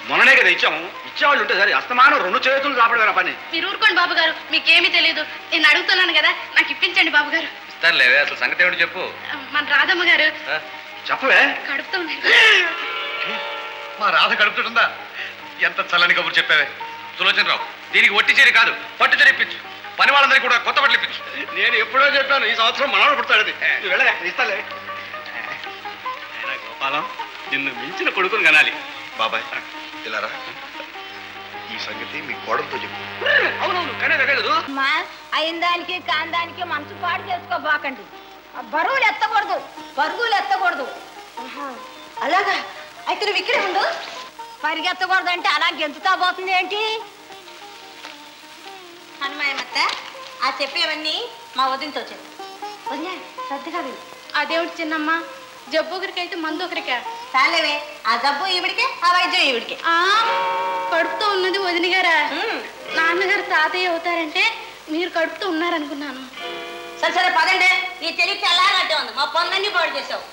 మొన్ననే కదా ఇచ్చాము. ఇచ్చేవాళ్ళు ఉంటే సరే, అస్తమానం 2 చేతులు రాపడమే పని.
మీరు ఊరుకోండి బాబు గారు, మీకేమీ తెలియదు. నేను అడుగుతున్నాను కదా, నాకు ఇప్పించండి బాబు గారు.
ఇస్తానులేవే, అసలు సంగతి ఏమిటి చెప్పు.
మన రాధమ్మ గారు
చెప్పవే.
కడుపుతూ
మా రాధ కడుపుతుందా? ఎంత చల్లని కబురు చెప్పావే సులోచనరావు. దీనికి ఒట్టి చీర కాదు, పట్టు చీర ఇప్పించు. పని వాళ్ళందరికీ కూడా కొత్త బట్టలు ఇప్పించు.
నేను ఎప్పుడో చెప్పాను, ఈ సంవత్సరం మనవాడు పుడతాడు.
వెళ్ళలే, ఇస్తాలే. గోపాలం, నిన్ను మించిన కొడుకుని కనాలి.
బాబాయ్ ఇలారా, ఈ సంగతి మీ కోడలతో చెప్పు.
అవునవును, కానీ అదే కదా.
అయిన దానికి కాని దానికి మనసు పాడు చేసుకోబాకండి. బరువులు ఎత్తకూడదు, పరుగులు ఎత్తకూడదు. అలాగా? అయితే నువ్వు ఇక్కడే ఉండు. పరిగెత్తకూడదు అంటే అలా గెంతుతా పోతుంది ఏంటి? హనుమాయమత్త, ఆ చెప్పేవన్నీ మా వదినతో చెప్పు. వదిన శ్రద్ధగా విను.
అదేమిటి చిన్నమ్మ, జబ్బు ఒకరికైతే మందు ఒకరికా?
చాలేవే, ఆ జబ్బు ఈవిడికే, ఆ వైద్యం ఈవిడికే.
కడుపుతో ఉన్నది వదిన గారా? నాన్నగారు తాతయ్య అవుతారంటే మీరు కడుపుతో ఉన్నారనుకున్నాను.
సరే సరే పదండి, నీ తెలివి తెల్లారంటే ఉంది, మా పనులన్నీ పాడు చేసావు.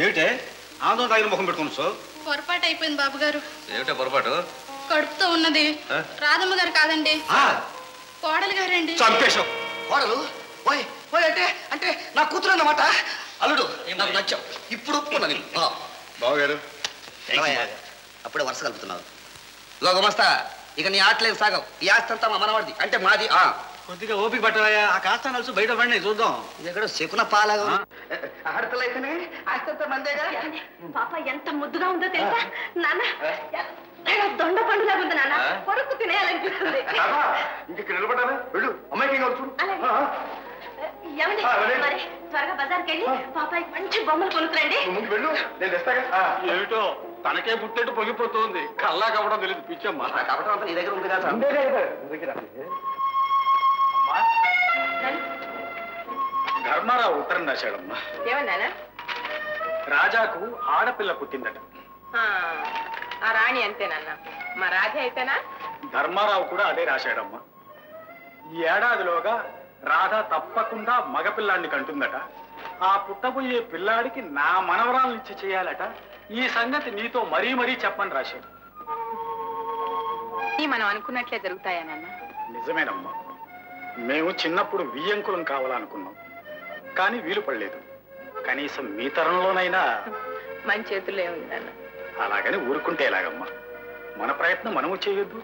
ఏమిటే ఆందోళన తాగిన ముఖం పెట్టుకుని సో?
పొరపాటు అయిపోయింది బాబు గారు.
ఏమిటో పొరపాటు?
కడుపుతో ఉన్నది రాధమ్మ గారు కాదండి, కోడలు గారండి.
చంపేశావు.
కోడలు ఓయ్ ఓయ్ అంటే అంటే నా కూతురు అన్నమాట. అల్లుడు నాకు నచ్చావు. ఇప్పుడు ఒప్పుకున్నాను.
బావగారు
అప్పుడే వరుస కలుపుతున్నావు. ఇదిగో గుమస్తా, ఇక నీ ఆటలేదు సాగవు. ఈ ఆస్తి అంతా మా మనవాడిది, అంటే మాది.
కొద్దిగా ఓపిక పట్టవయ్యా, ఆ కాస్త నలుసు బయట పడినాయి చూద్దాం.
ఇది ఎక్కడో శకున పాలగా ఆడతలైతేనే ఆస్తి అంతా మందేగా.
పాప ఎంత ముద్దుగా ఉందో తెలుసా నాన్న? దొండ పండులాగా ఉంది నాన్న, కొడుకు తినేయాలనిపిస్తుంది.
ఇంక నిలబడ్డానే వెళ్ళు, అమ్మాయికి చూడు.
ఏమండి మరి త్వరగా బజార్కి వెళ్ళి పాపాయికి మంచి బొమ్మలు కొనుక్కురండి.
ముందు వెళ్ళు, నేను తెస్తాగా.
ఏమిటో తనకే పుట్టినట్టు పొగిపోతుంది, కల్లా కవ్వడం తెలియదు పిచ్చమ్మా.
కాబట్టి అంతా నీ దగ్గర ఉంది కదా.
ధర్మారావు ఉత్తరం రాశాడమ్మా.
ఏమన్నానా?
రాజాకు ఆడపిల్ల పుట్టిందట.
ఆ రాణి అంతేనన్నా, మా రాధే అయితేనా?
ధర్మారావు కూడా అదే రాశాడమ్మా. ఈ ఏడాదిలోగా రాధ తప్పకుండా మగపిల్లాడిని కంటుందట. ఆ పుట్టబోయే పిల్లాడికి నా మనవరాలనిచ్చి చేయాలట. ఈ సంగతి నీతో మరీ మరీ చెప్పని రాశాడు.
మనం అనుకున్నట్లే జరుగుతాయా నాన్న?
నిజమేనమ్మా, మేము చిన్నప్పుడు వియ్యంకులం కావాలనుకున్నాం, కానీ వీలు పడలేదు. కనీసం మీ తరంలోనైనా
మన చేతుల్లో ఉంది నాన్న.
అలాగని ఊరుకుంటే ఎలాగమ్మా? మన ప్రయత్నం మనము చేయొద్దు.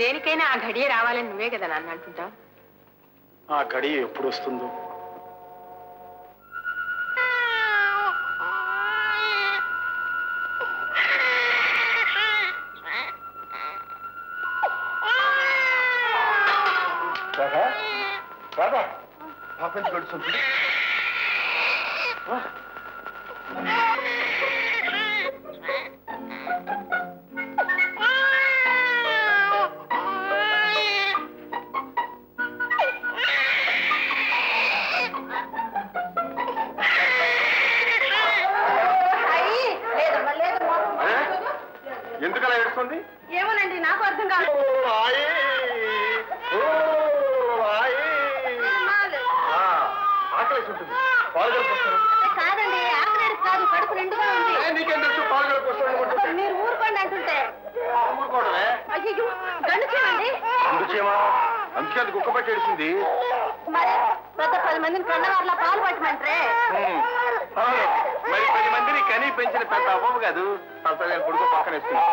దేనికైనా ఆ ఘడియ రావాలని నువ్వే కదా నాన్న అంటుంటావు.
ఆ గడియ ఎప్పుడు వస్తుందో.
రాధా రాధా పాపం గడుస్తుంది ఎందుకలా ఏడుస్తుంది?
ఏమోనండి నాకు అర్థం కాదు.
ఆకలేసి ఉంటుంది. పాలు కలుపుకొస్తారు.
కాదండి ఆకలి కాదు, కడుపు నిండుగా ఉంది.
నీకేం తెలుసు? పాలు కలుపుకొస్తాను.
మీరు ఊరుకోండి అంటుంటే.
ఊరుకోవడమే?
అయ్యో గండు చేయమండి.
గండు చేయమా? అందుకే అది కుక్క పట్టి ఏడిసింది.
మరి పెద్ద 10 మందిని కన్నవారిలా పాలు పట్టమంటారే.
మరి 10 మందిని కనీ పెంచిన పెద్ద అవ్వవు కాదు. అసలు నేను కొడుకు పక్కన వేసుకున్నా.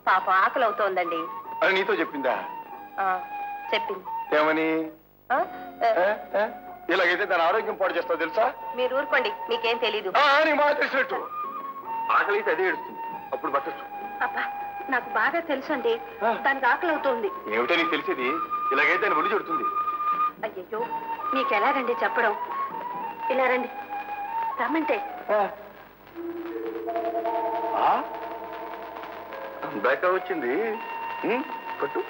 పాప ఆకలి అవుతోందండి
అని నీతో చెప్పిందా?
చెప్పింది.
ఏమని? ఇలాగైతే దాని ఆరోగ్యం పాడు చేస్తావు తెలుసా?
మీరు ఊరుకోండి, మీకేం తెలీదు.
నీకు బాగా తెలిసినట్టు. ఆకలి అయితే అదే ఏడుస్తుంది, అప్పుడు పట్టచ్చు.
అబ్బా నాకు బాగా తెలుసు అండి, దానికి ఆకలి అవుతోంది.
ఏమిటో నీకు తెలిసేది? ఇలాగైతే దాన్ని ఒడి చెడుతుంది.
అయ్యో మీకు ఎలాగండి చెప్పడం? ఇలా రండి, రమ్మంటే.
అందాక వచ్చింది. పట్టు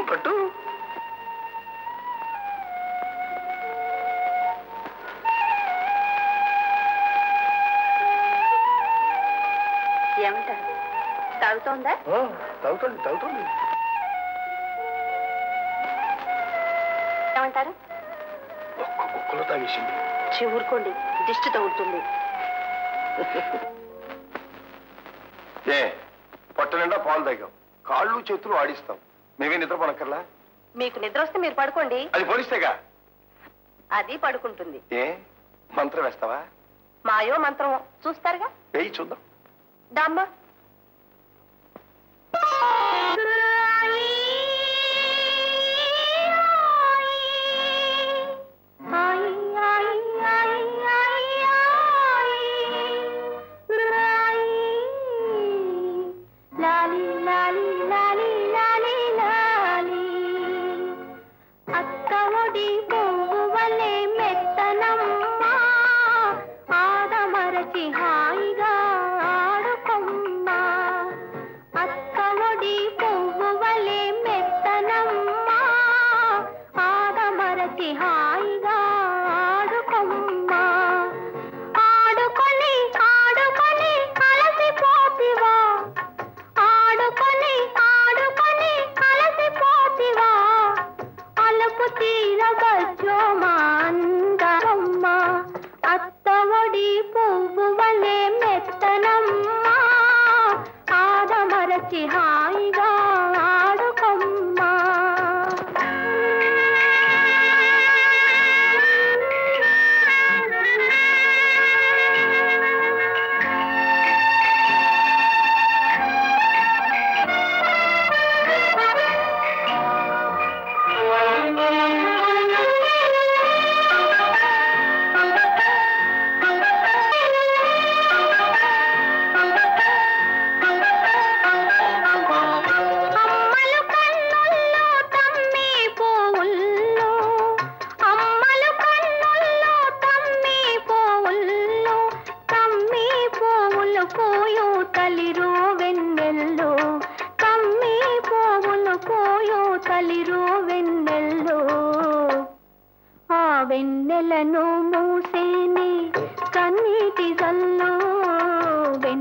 పట్టు.
ఏమంటారు? తాగుతోందా?
తాగుతుంది తాగుతుంది.
ఏమంటారు?
ఒక్క కుక్కలో తాగేసింది.
ఊరుకోండి, దిష్టి తగులుతుంది.
ఏ పొట్ట నిండా పాలు తాగాం, కాళ్ళు చేతులు ఆడిస్తాం, మేమే నిద్రపోనక్కర్లా?
మీకు నిద్ర వస్తే మీరు పడుకోండి.
అది పోలిస్తేగా.
అది పడుకుంటుంది.
ఏ మంత్రం వేస్తావా?
మాయో మంత్రమో చూస్తారుగా.
వేయి చూద్దాం.
దామ్మా.
అత్తవడి పువ్వు వలె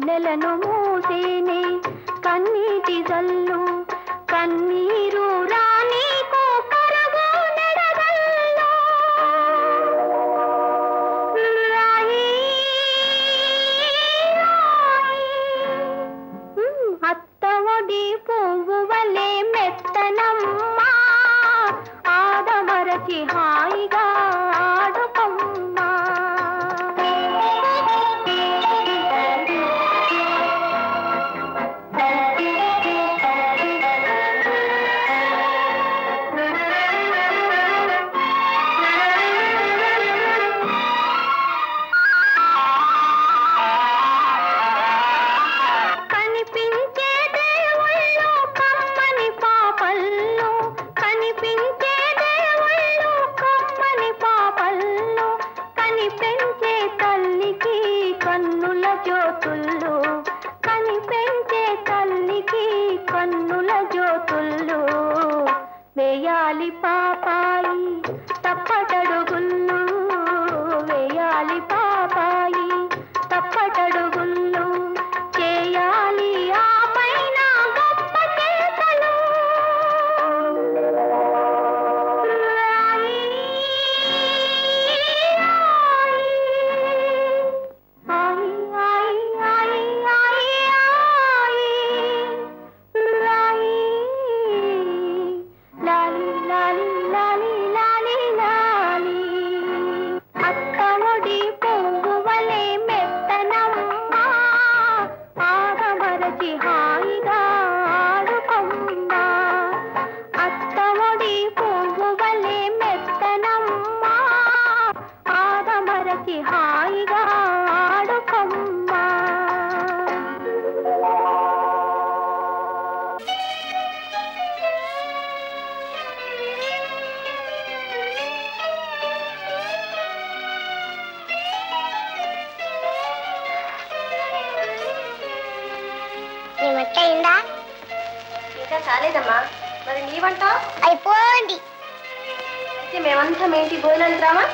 వెన్నెలను మూసేనే కన్నీటి జల్లు కన్నీరు రానీకు కరగు నెడగల్లో రాయి అత్తవడి పువ్వు వలె మెత్తనమ్మా ఆదమరచి హాయిగా ఆడుకమ్మా వేయాలి పాపాయి తప్పటడుగుళ్ళు వేయాలి పాపాయి తప్పటడుగుళ్ళు చేయాలి ఆ పైన గొప్ప చేతలు ఇంకా కాలేదమ్మా. మరి నీ వంట అయిపోండి. అయితే మేమంతా మీ ఇంటికి భోజనానికి రామా?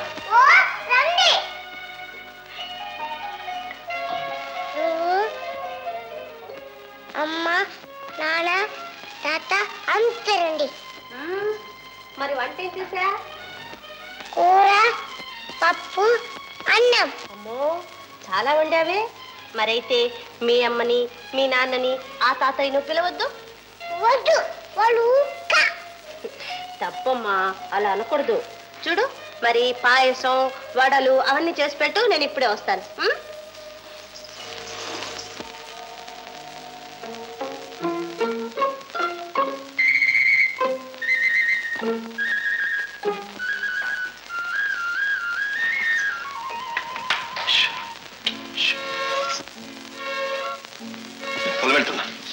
అమ్మ నాన్న తాత అంతా రండి. మరి వంట ఏం చేసా? కూర పప్పు అన్నం. అమ్మో చాలా వండావే. మరైతే మీ అమ్మని మీ నాన్నని ఆ తాతయ్యను పిలవద్దు. వద్దు, వాళ్ళు తప్పమ్మా, అలా అనకూడదు. చూడు మరి పాయసం వడలు అవన్నీ చేసి పెట్టు, నేను ఇప్పుడే వస్తాను.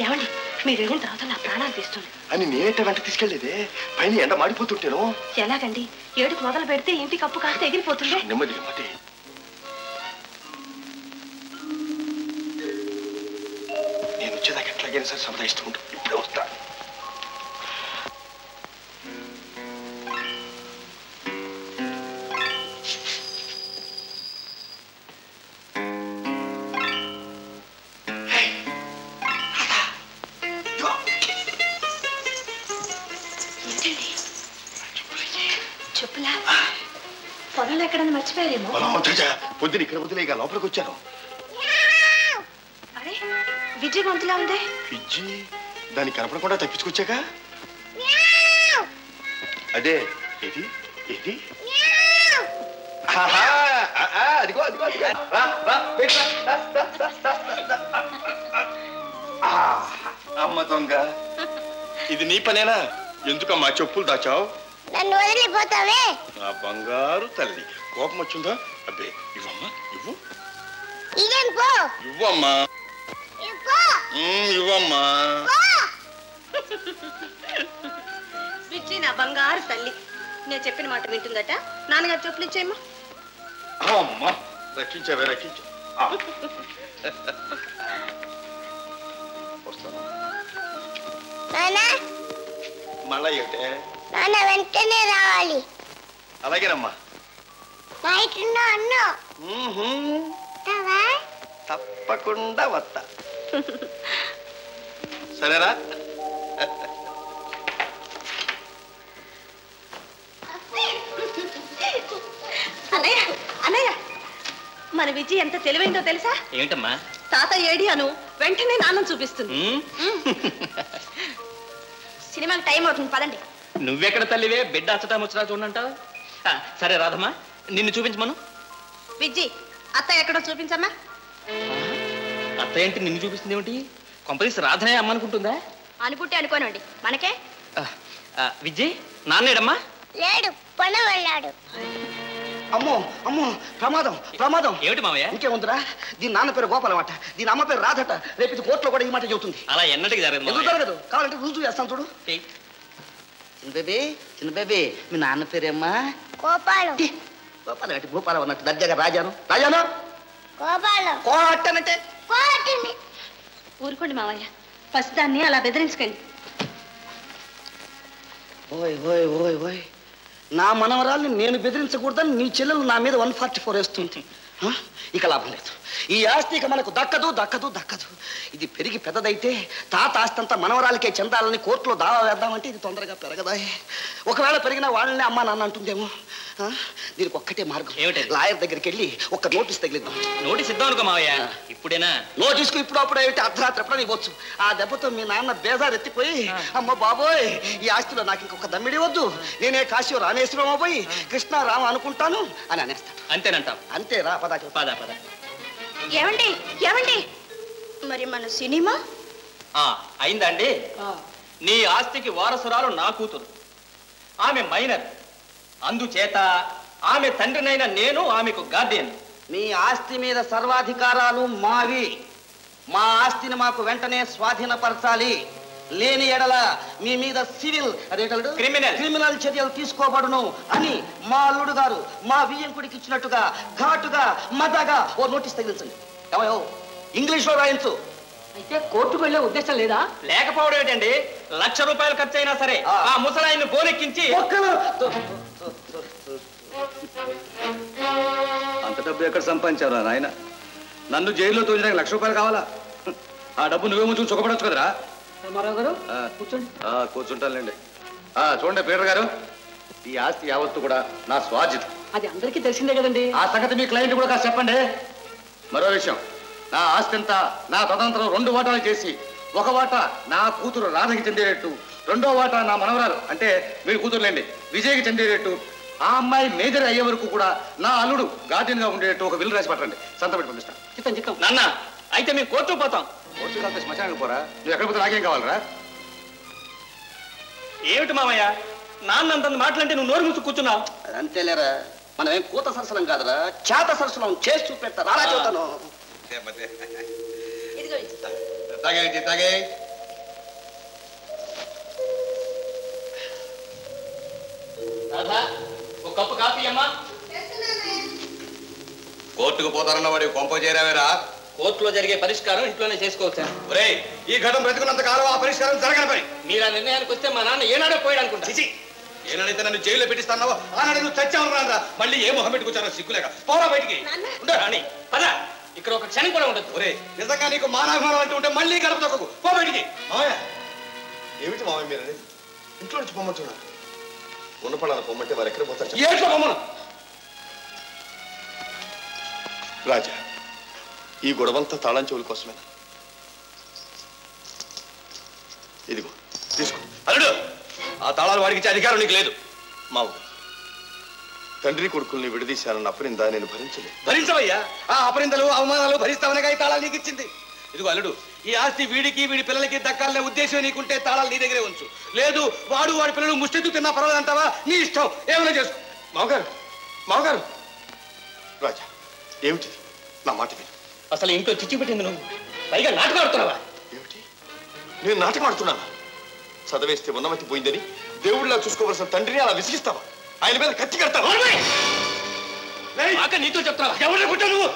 ఏమండి, మీరు వెళ్ళిన తర్వాత నా ప్రాణాలు తీస్తుంది
అని నేనేట వెంట తీసుకెళ్లేదే, పైన ఎండ మాడిపోతుంటేను.
ఎలాగండి? ఏడుకు మొదలు పెడితే ఇంటి కప్పు కాస్త ఎగిరిపోతుంది.
నెమ్మది నెమ్మది. నేను వచ్చేదాకా ఎట్లాగైనా సరే సంపాదిస్తూ ఉంటా. ఇప్పుడే వస్తా.
చెప్పులా పొలంలో ఎక్కడన్నా మర్చిపోయారేమో.
పొద్దున ఇక్కడ వదిలేక లోపలికి వచ్చాను.
అరే విజయ్ గొంతులా ఉంది.
విజయ్ దాన్ని కనపడకుండా తప్పించుకొచ్చాక. అదే ఏది ఏది అదిగో అదిగో అదిగో. అమ్మ దొంగ, ఇది నీ పనేనా? ఎందుకమ్మా చెప్పులు దాచావు?
నన్ను వదిలిపోతావే
నా బంగారు తల్లి. కోపం వచ్చిందా? అబ్బే ఇవ్వమ్మా, ఇవ్వు. ఇవ్వమ్మా, ఇవ్వమ్మా.
విచ్చి నా బంగారు తల్లి. నేను చెప్పిన మాట వింటుందట. నాన్నగారు చెప్పులు ఇచ్చేయమ్మా.
అమ్మా రక్షించావే, రక్షించా. వస్తాను. మళ్ళా ఏంటే?
నాన్న వెంటనే రావాలి.
అలాగేనమ్మా. తప్పకుండా వస్తా. సరేనా?
అన్నయ్య అన్నయ్య, మన విజయ్ ఎంత తెలివైందో తెలుసా?
ఏమిటమ్మా?
తాత ఏడి అను వెంటనే నాన్న చూపిస్తుంది. సినిమాకి టైం అవుతుంది, పదండి.
నువ్వెక్కడ తల్లివే బిడ్డ అచ్చటా ముచ్చటా చూడంటావు. సరే రాధమ్మా, నిన్ను చూపించమను.
విజయ్, అత్త ఎక్కడో చూపించమ్మా.
అత్త ఏంటి నిన్ను చూపిస్తుంది ఏమిటి? కొంపదీసి రాధనే అమ్మనుకుంటుందా?
అనుకుంటే అనుకోనండి, మనకే.
విజయ్, నాన్నేడమ్మా?
లేడు, పని వెళ్ళాడు.
అమ్మో అమ్మో, ప్రమాదం ప్రమాదం.
ఏమిటి మావయ్య?
ఇంకేముందిరా, దీని నాన్న పేరు గోపాలమాట, దీని అమ్మ పేరు రాధట. రేపు ఇది కోర్టులో కూడా ఈ మాట చెబుతుంది.
అలా ఎన్నటికి జరగదు.
ఎందుకు జరగదు? కావాలంటే రుజువు చేస్తాను చూడు. చిన్న బేబీ, చిన్న బేబీ, మీ నాన్న పేరేమ్మా?
గోపాలం.
గోపాలం అంటే భూపాలం అన్నట్టు దర్జాగా రాజాను. రాజాను
గోపాలం.
కోటనంటే
కోటిని.
ఊరుకోండి మావయ్య, ఫస్ట్ దాన్ని అలా బెదిరించకండి.
ఓయ్ ఓయ్ ఓయ్ ఓయ్, నా మనవరాల్ని నేను బెదిరించకూడదని నీ చెల్లెలు నా మీద 144 వేస్తుంది. ఇక లాభం లేదు. ఈ ఆస్తి ఇక మనకు దక్కదు దక్కదు దక్కదు. ఇది పెరిగి పెద్దదైతే తాత ఆస్తి అంతా మనవరాలకే చెందాలని కోర్టులో దావా వేద్దామంటే ఇది తొందరగా పెరగదా. ఒకవేళ పెరిగిన వాళ్ళనే అమ్మా నాన్న అంటుందేమో. దీనికి ఒక్కటే మార్గం. లాయర్ దగ్గరికి వెళ్ళి ఒక నోటీస్ తగిలిద్దాం.
నోటీస్ ఇద్దాం అనుకో మావయ్య. ఇప్పుడేనా?
నోటీస్కు ఇప్పుడు అప్పుడు ఏమిటి, అర్ధరాత్రి ఎప్పుడైనా ఇవ్వచ్చు. ఆ దెబ్బతో మీ నాన్న బేజారు ఎత్తిపోయి, అమ్మ బాబోయ్ ఈ ఆస్తిలో నాకు ఇంకొక దమ్మిడి వద్దు, నేనే కాశీ రామేశ్వరం పోయి కృష్ణ రామ అనుకుంటాను అని అనేస్తాడు.
అంతేనంటావు?
అంతే రా, పద
పద పద.
ఏమండి ఏమండి, మరి మన సినిమా
అయిందా అండి? నీ ఆస్తికి వారసురాలు నా కూతురు, ఆమె మైనర్. అందుచేత ఆమె తండ్రినైన నేను ఆమెకు గార్డియన్.
మీ ఆస్తి మీద సర్వాధికారాలు మావి. మా ఆస్తిని మాకు వెంటనే స్వాధీనపరచాలి. లేని ఎడల మీ మీద సివిల్ క్రిమినల్ చర్యలు తీసుకోబడును అని మా అల్లుడు గారు మా వియ్యంకుడికి ఇచ్చినట్టుగా ఘాటుగా మదగా ఓ నోటీస్ తగిలించండి. ఏమయ్యో, ఇంగ్లీష్ లో రాయించు.
అయితే కోర్టుకు వెళ్ళే ఉద్దేశం లేదా?
లేకపోవడం ఏంటండి, 1,00,000 రూపాయలు ఖర్చు అయినా సరే ఆ ముసలాయిని బోనెక్కించి.
అంత డబ్బు ఎక్కడ సంపాదించారా నాయన? నన్ను జైల్లో తోచడానికి 1,00,000 రూపాయలు కావాలా? ఆ డబ్బు నువ్వే ముందు సుఖపడచ్చు కదరా.
కూర్చోండి.
కూర్చుంటానులేండి. చూడండి పీటర్ గారు, ఈ ఆస్తి యావత్తు కూడా నా స్వాధ్యత.
అది అందరికీ తెలిసిందే కదండి.
ఆ సంగతి మీ క్లయింట్ కూడా కాస్త చెప్పండి. మరో విషయం, నా ఆస్తి అంతా నా తదంతరం 2 వాటాలు చేసి, ఒక వాటా నా కూతురు రాధకి చెందేటట్టు, 2వ వాటా నా మనవరాలు అంటే మీరు కూతురులేండి విజయ్కి చెందేటట్టు, ఆ అమ్మాయి మేజర్ అయ్యే వరకు కూడా నా అల్లుడు గార్డియన్ గా ఉండేటట్టు ఒక బిల్లు రాసి పట్టండి. సంతకం పెట్టి పంపిస్తాను.
చిత్తం
నాన్న, అయితే మేము కోర్టుకు పోతాం.
కోర్టు కాస్త శ్మశానికి పోరా? నువ్వు ఎక్కడ పోతే నాకేం కావాలరా?
ఏమిటి మామయ్య, నాన్న అంతంత మాటలంటే నువ్వు నోరు మూసి కూర్చున్నావు.
అంతేలేరా, మనం ఏం కూత సరసలం కాదురా, చేత సరసలం చేసి చూపెడతా. రాలా చెబుతాను.
తాగే
ఒక కప్పు కాఫీ అమ్మా.
కోర్టుకు పోతారన్న వాడి కొంప చేరావేరా?
కోర్టులో జరిగే పరిష్కారం ఇంట్లోనే చేసుకోవచ్చా?
ఒరే, ఈ ఘటన బ్రతుకున్నంత కాలం ఆ పరిష్కారం జరగని పని.
మీరు ఆ నిర్ణయానికి వస్తే మా నాన్న ఏనాడో పోయాడు అనుకుంటా.
ఏనాడైతే నన్ను జైల్లో పెట్టిస్తాన్నావో ఆనాడు నువ్వు చచ్చావు రా. మళ్ళీ ఏ మొహం పెట్టుకొచ్చారో సిగ్గులేక పోరా బయటికి.
పద, ఇక్కడ ఒక క్షణం కూడా ఉండదు.
ఒరే, నిజంగా నీకు మానవాహనం అంటూ ఉంటే మళ్ళీ గడప తొక్కకు, పో బయటికి. మామయ్య, ఏమిటి మామయ్య మీరు ఇంట్లో నుంచి పొమ్మని చూడాలి. ఉన్నపడాలి పొమ్మంటే వారు ఎక్కడ పోతారు?
ఏంట్లో పొమ్మను?
రాజా, ఈ గొడవంతా తాళం చెవుల కోసమేనా? ఇదిగో తీసుకో.
అల్లుడు, ఆ తాళాలు వాడికి ఇచ్చే అధికారం నీకు లేదు.
మావు, తండ్రి కొడుకుల్ని విడదీశానన్న అపరిందా నేను భరించలేదు.
భరించవయ్యా, ఆ అపరిందలు అవమానాలు భరిస్తావనగా ఈ తాళాలు నీకు ఇచ్చింది. ఇదిగో అల్లుడు, ఈ ఆస్తి వీడికి వీడి పిల్లలకి దక్కాలనే ఉద్దేశం నీకుంటే తాళాలు నీ దగ్గరే ఉంచు. లేదు, వాడి పిల్లలు ముష్టెత్తు తిన్నా పర్వాలంటావా? నీ ఇష్టం, ఏమైనా చేసుకో. మావగారు రాజా, ఏమిటి? నా మాట విను.
అసలు ఇంట్లో చిచ్చి పెట్టింది నువ్వు, పైగా నాటకం ఆడుతున్నావా?
ఏమిటి? నేను నాటకం ఆడుతున్నానా? చదివేస్తే ఉన్నమతి పోయిందని దేవుడిలా చూసుకోవలసిన తండ్రిని అలా విసిగిస్తావా? ఆయన మీద కత్తి కడతావా?
నీతో చెప్తావా?
ఎవరిని పుట్టావు నువ్వు?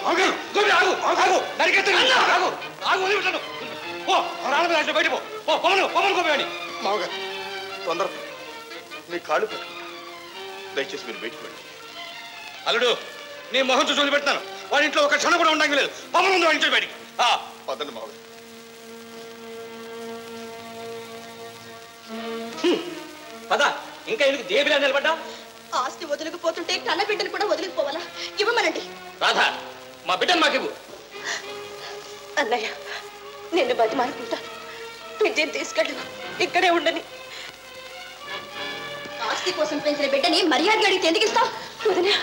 బయట పోమని.
మామగారు, తొందర నీ కాళ్ళు పెట్టుకుంటా. దయచేసి మీరు బయటకు వెళ్ళి.
అల్లుడు, నీ మొహం చూసి పెడతాను.
వాడి ఇంట్లో ఒక క్షణం కూడా ఉండడం లేదు. పమ్మనుంది వాడి ఇంట్లో బయటికి. పదండి మావయ్య.
పద, ఇంకా ఎందుకు దేవిలా నిలబడ్డా?
ఆస్తి వదులుకుపోతుంటే కన్న బిడ్డను కూడా వదిలిపోవాలా? ఇవ్వమనండి.
రాధా, మా బిడ్డను మాకివ్వు.
అన్నయ్య, నిన్ను బతిమాలుకుంటాను. విజయం తీసుకెళ్ళు, ఇక్కడే ఉండని. ఆస్తి కోసం పెంచిన బిడ్డని మర్యాద అడిగితే ఎందుకు ఇస్తావు? వదినా,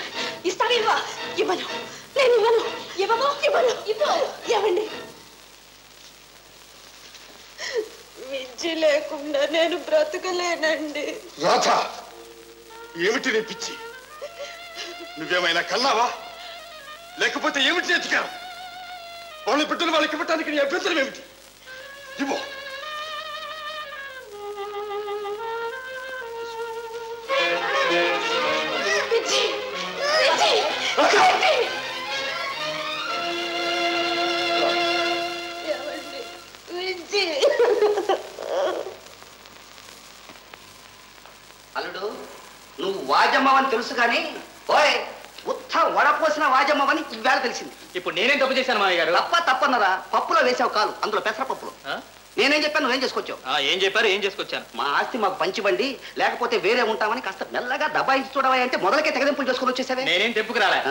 ఇస్తావా? ఇవ్వను, నేను ఇవ్వను. ఇవ్వను, ఇవ్వను, ఇవ్వను. ఇవ్వండి. విద్య లేకుండా నేను బ్రతకలేనండి.
రాధా, ఏమిటి నీ పిచ్చి? నువ్వేమైనా కన్నావా? లేకపోతే ఏమిటి ఎత్తికారు? వాళ్ళ బిడ్డలు వాళ్ళకి ఇవ్వటానికి నీ అభ్యంతరం ఏమిటి? ఇవ్వు.
అల్లుడు, నువ్వు వాజమ్మవని తెలుసు కానీ ఓయ్ ఉత్త వడపోసిన వాజమ్మవని ఈవేళ తెలిసింది.
ఇప్పుడు నేనేం తప్పు చేశాను మామయ్య గారు?
తప్పన్నరా? పప్పులో వేసావు కాలు, అందులో పెసరపప్పులో. నేనేం చెప్పాను, నువ్వేం చేసుకొచ్చావు?
ఏం చెప్పారు, ఏం చేసుకొచ్చాను?
మా ఆస్తి మాకు పంచివ్వండి, లేకపోతే వేరే ఉంటామని కాస్త మెల్లగా దబాయించి చూడవా అంటే మొదలకే తెగదింపులు చేసుకుని వచ్చేసావే.
నేనేం తెప్పుకు రాలే.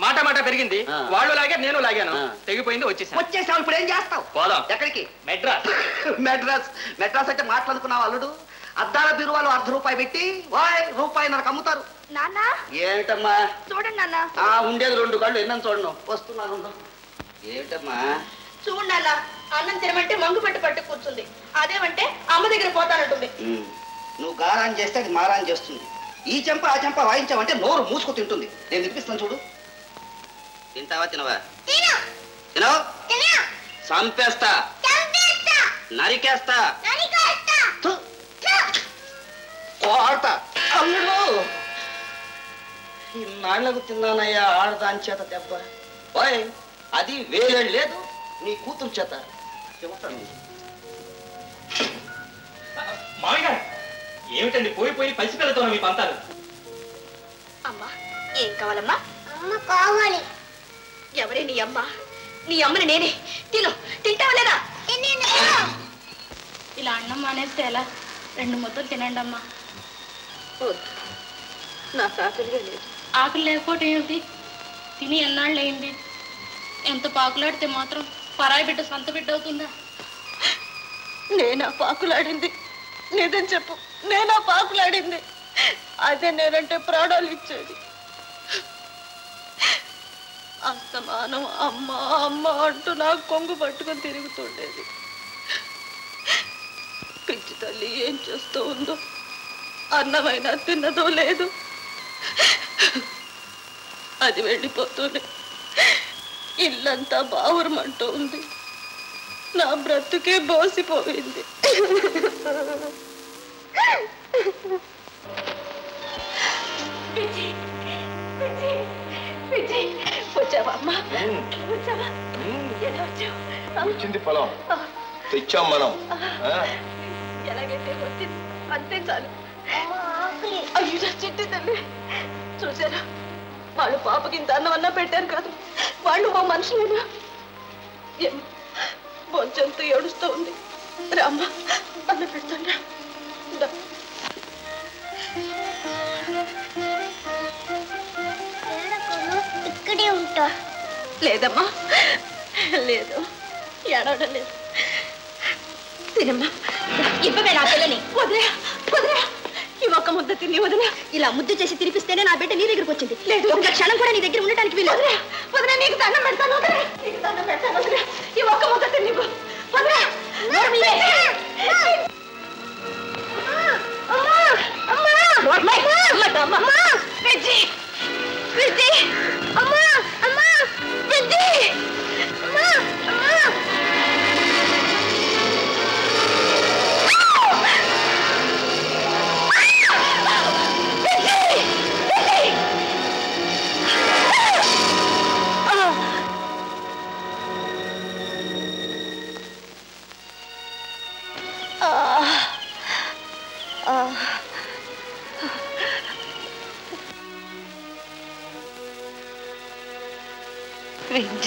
మాట మాట పెరిగింది, వాళ్ళు లాగారు, నేను లాగాను, తెగిపోయింది, వచ్చేసావు.
ఇప్పుడు ఏం చేస్తావు?
పోదాం.
ఎక్కడికి?
మెడ్రాస్.
మెడ్రాస్ మెడ్రాస్ అంటే మాట్లాడుకున్నావు అల్లుడు? అద్దాల బీరువాలు ₹1 పెట్టి ₹1.50 అమ్ముతారు.
నాన్న,
ఏమిటమ్మా?
చూడండి నాన్న.
ఉండేది 2 కళ్ళు, ఎన్నని చూడను. వస్తున్నాను. ఏమిటమ్మా?
చూడండి నాన్న, అన్నం తినమంటే మంగు పట్టు కూర్చుంది. అదేమంటే అమ్మ దగ్గర పోతానంటుంది.
నువ్వు గారాన్ చేస్తే అది మారాన్ చేస్తుంది. ఈ చెంప ఆ చెంప వాయించావంటే నోరు మూసుకు తింటుంది. నేను తినిపిస్తాను చూడు. తింటావా? తినవా? తినవు? చంపేస్తా, నరికేస్తా, కోడతా. అల్లుడు, ఇన్నాళ్లకు తిన్నానయ్యా ఆడదాని చేత దెబ్బ. ఓయ్, అది వేలేడు లేదు నీ కూతురు చేత చెబుతాను.
మామయ్య గారు, ఏమిటండి పోయి పసిపిల్లతో మీ పంతాలు?
అమ్మా, ఏం కావాలమ్మా?
అమ్మ కావాలి.
ఎవరే నీ అమ్మ? నీ అమ్మని నేనే. తింటావా లేదా?
ఇలా అన్నం మానేస్తే ఎలా? 2 ముద్దలు తినండి అమ్మా.
నాకు ఆకలిగా లేదు.
ఆకలి లేకపోతే ఏమిటి? తిని ఎన్నాళ్ళు అయింది? ఎంత పాకులాడితే మాత్రం పరాయి బిడ్డ సొంత బిడ్డ అవుతుందా?
నేనా పాకులాడింది? నిజం చెప్పు, నేనా పాకులాడింది? అదే నేనంటే ప్రాణాలు ఇచ్చేది. అస్తమానం అమ్మ అమ్మ అంటూ నాకు కొంగు పట్టుకొని తిరుగుతుండేది. పిచ్చి తల్లి ఏం చేస్తూ ఉందో, అన్నమైనా తిన్నదో లేదు. అది వెళ్ళిపోతూనే ఇల్లంతా బావురమంటూ ఉంది. నా బ్రతుకే బోసిపోయింది. వచ్చావా అమ్మా? వచ్చావా? ఎలా వచ్చావు?
వచ్చింది పొలం, తెచ్చాం మనం.
ఎలాగైతే వచ్చింది అంతే చాలు. అయ్యో చిట్టి తల్లి, చూసారా? వాళ్ళు పాపకి ఇంత అన్నం అన్నా పెట్టారు కాదు, వాళ్ళు మా మనుషులేనా? బొంచంతో ఏడుస్తూ ఉంది. రామ్మ, అన్న పెడతాను.
ఇక్కడే ఉంటా.
లేదమ్మా, లేదు, ఏడవడం లేదు. తినమ్మా, ఇవ్వవే నా పిల్లని. వదిలే వదిలే, ఈ ఒక్క ముద్ద తిని వదిలే. ఇలా ముద్ద చేసి తినిపిస్తేనే నా బిడ్డ నీ దగ్గరకు వచ్చింది. లేదు, ఒక్క క్షణం కూడా నీ దగ్గర ఉండటానికి వీలు. వదిలే వదిలే, నీకు దండం పెడతాను. వదిలే, నీకు దండం పెడతాను. వదిలే, ఈ ఒక్క ముద్ద తిని వదిలే.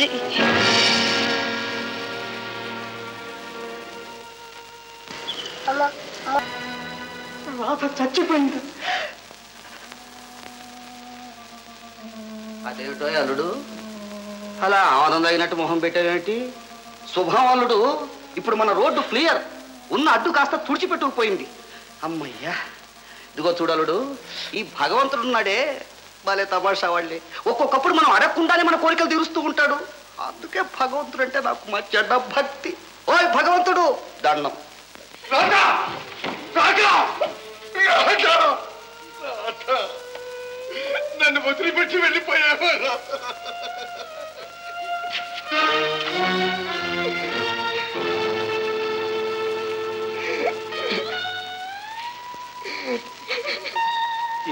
బుజ్జి.
రాధ చచ్చిపోయింది.
అదేమిటో అల్లుడు అలా ఆనందం తగినట్టు మొహం పెట్టావేంటి? శుభం అల్లుడు, ఇప్పుడు మన రోడ్డు క్లియర్, ఉన్న అడ్డు కాస్త తుడిచిపెట్టుకుపోయింది. అమ్మయ్యా, ఇదిగో చూడలుడు, ఈ భగవంతుడు ఉన్నాడే భలే తమాషా వాళ్ళే. ఒక్కొక్కప్పుడు మనం అడగకుండానే మన కోరికలు తీరుస్తూ ఉంటాడు. అందుకే భగవంతుడు అంటే నాకు మా చెడ్డ భక్తి. ఓయ్ భగవంతుడు, దండం.
నన్ను వదిలిపెట్టి వెళ్ళిపోయావా?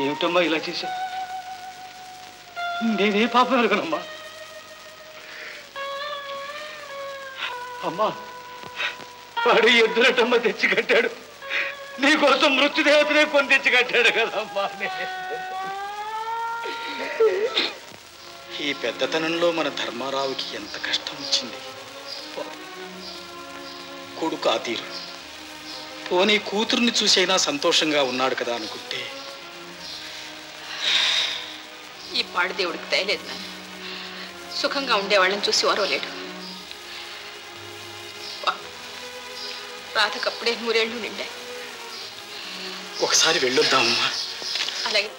ఏమిటమ్మా ఇలా చేశా? నేనే పాపం ఎరగనమ్మా. అమ్మా, వాడు ఎద్దులటమ్మ తెచ్చి కట్టాడు, నీకోసం మృత్యుదేవతనే కొని తెచ్చి కట్టాడు కదమ్మా. ఈ పెద్దతనంలో మన ధర్మారావుకి ఎంత కష్టం వచ్చింది. కొడుకు ఆ తీరు, పోనీ కూతుర్ని చూసైనా సంతోషంగా ఉన్నాడు కదా అనుకుంటే.
ఈ పాడు దేవుడికి దయలేదు నాన్న. సుఖంగా ఉండేవాళ్ళని చూసి ఓరవలేడు. రాధకప్పుడే 100 ఏళ్ళు నిండాయి.
ఒకసారి వెళ్ళొద్దామమ్మా.
అలాగే.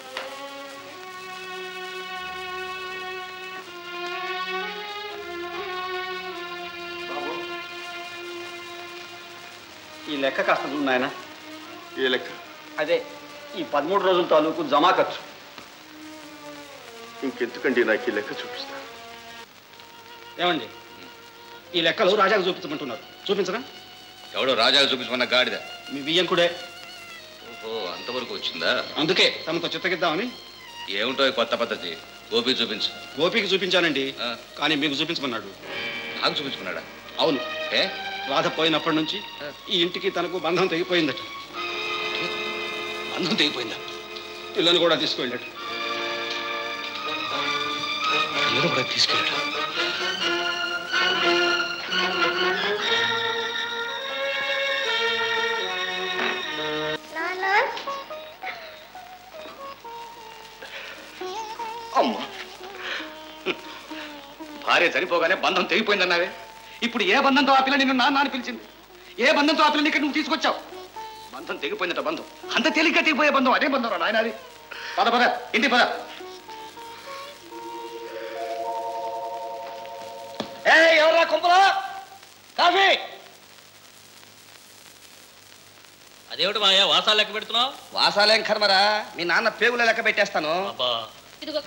ఈ లెక్క కాస్త నాయన.
ఏ లెక్క?
అదే ఈ 13 రోజుల తాలూకు జమా ఖర్చు.
ఇంకెందుకండి నాకు ఈ లెక్క చూపిస్తా?
ఏమండి, ఈ లెక్కలు రాజాకు చూపించమంటున్నారు, చూపించరా?
ఎవడో రాజాకు చూపించమన్న గాడిద
మీ బియ్యంకుడే.
ఓహో, అంతవరకు వచ్చిందా?
అందుకే తమతో చిత్తగిద్దామని.
ఏమిటో ఈ కొత్త పద్ధతి? గోపి చూపించు.
గోపికి చూపించానండి, కానీ మీకు చూపించమన్నాడు.
నాకు చూపించుకున్నాడా?
అవును.
ఏ
రాధ పోయినప్పటి నుంచి ఈ ఇంటికి తనకు బంధం తెగిపోయిందట.
బంధం తెగిపోయిందా?
పిల్లలు కూడా తీసుకువెళ్ళాడు.
పిల్లలు కూడా తీసుకెళ్ళాడు.
అమ్మా,
భార్య చనిపోగానే బంధం తెగిపోయిందన్నావే, ఇప్పుడు ఏ బంధంతో ఆ పిల్ల నిన్ను నాన్న అని పిలిచింది? ఏ బంధంతో ఆ పిల్లని ఇక్కడ నువ్వు తీసుకొచ్చావు? బంధం తెగిపోయిందట. బంధం అంత తేలిగ్గా తెగిపోయే బంధం అదే బంధం రా నాయన. అది పద పద, ఇంటి పద.
ఎవరా కుంపలా కాఫీ?
అదేమిటి మాయా వాసాలు లెక్క పెడుతున్నావు?
వాసాలేం కర్మరా, మీ నాన్న పేగుల లెక్క పెట్టేస్తాను.
ఇదిగో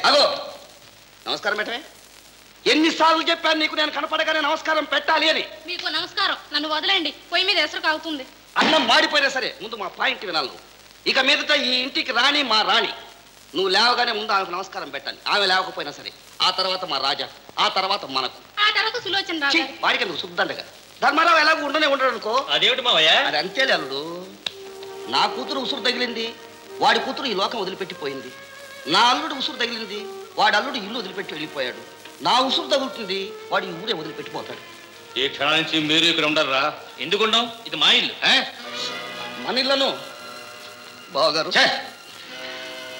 అగో నమస్కారం పెట్టవే. ఎన్నిసార్లు చెప్పాను నీకు నేను కనపడగానే నమస్కారం పెట్టాలి అని?
మీకు నమస్కారం, నన్ను వదలండి, పొయ్యి మీద ఎసరు కాగుతుంది.
అన్నం మాడిపోయినా సరే ముందు మా పాయింట్ వినాలి. ఇక మీదట ఈ ఇంటికి రాణి మా రాణి. నువ్వు లేవగానే ముందు ఆమెకు నమస్కారం పెట్టాలి. ఆమె లేవకపోయినా సరే. ఆ తర్వాత మా రాజా, ఆ తర్వాత మనకు,
ఆ తర్వాత సులోచన రాజు.
వాడికి నువ్వు శుద్ధండగా. ధర్మారావు ఎలాగో ఉండనే ఉండడు అనుకో.
అదేమిటి మావయ్య?
అది అంతేలే అల్లుడు. నా కూతురు ఉసురు తగిలింది, వాడి కూతురు ఈ లోకం వదిలిపెట్టిపోయింది. నా అల్లుడు ఉసురు తగిలింది, వాడి అల్లుడు ఇల్లు వదిలిపెట్టి వెళ్ళిపోయాడు. నా ఉసురు తగులుతుంది, వాడు ఈ ఊరే వదిలిపెట్టిపోతాడు.
ఈ క్షణం నుంచి మీరు ఇక్కడ ఉండరా?
ఎందుకుంటాం? ఇది మా ఇల్లు.
మన ఇళ్ళను బావగారు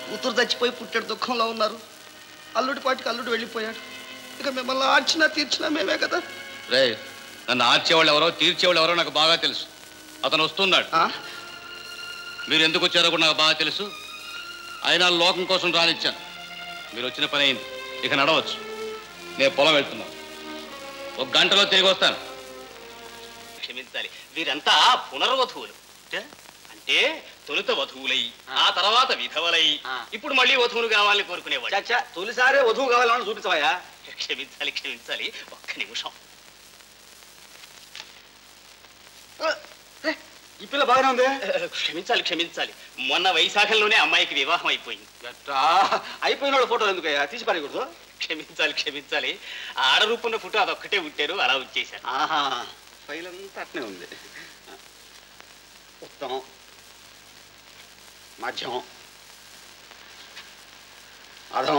కూతురు చచ్చిపోయి పుట్టాడు దుఃఖంలో ఉన్నారు. అల్లుడి పాటికి అల్లుడు వెళ్ళిపోయాడు. ఇక మిమ్మల్ని ఆర్చినా తీర్చినా మేమే కదా.
రే, నన్ను ఆర్చేవాళ్ళు ఎవరో తీర్చేవాళ్ళు ఎవరో నాకు బాగా తెలుసు. అతను వస్తున్నాడు. మీరు ఎందుకు వచ్చారో కూడా నాకు బాగా తెలుసు. అయినా లోకం కోసం రానిచ్చాను. మీరు వచ్చిన పని అయింది, ఇక నడవచ్చు. నేను పొలం వెళ్తున్నాను, 1 గంటలో తిరిగి వస్తాను.
క్షమించాలి, వీరంతా పునర్వధువులు. అంటే తొలుత వధువులై, ఆ తర్వాత విధవలై, ఇప్పుడు మళ్ళీ వధువులు కావాలని కోరుకునేవాడు.
తొలిసారే వధువు కావాలని చూపించవయ్యా.
క్షమించాలి క్షమించాలి, ఒక్క నిమిషం.
ఈ పిల్ల బాగానే ఉంది.
క్షమించాలి క్షమించాలి, మొన్న వైశాఖంలోనే అమ్మాయికి వివాహం అయిపోయింది.
అయిపోయిన వాళ్ళ ఫోటోలు ఎందుకయ్యా తీసి పారేయకూడదు?
క్షమించాలి క్షమించాలి, ఆడరూపున్న ఫోటో అదొక్కటే ఉంటారు, అలా ఉంచేశారు.
ఫైల్ అంతా అట్నే ఉంది. ఉత్తమం, మధ్యం, అధం.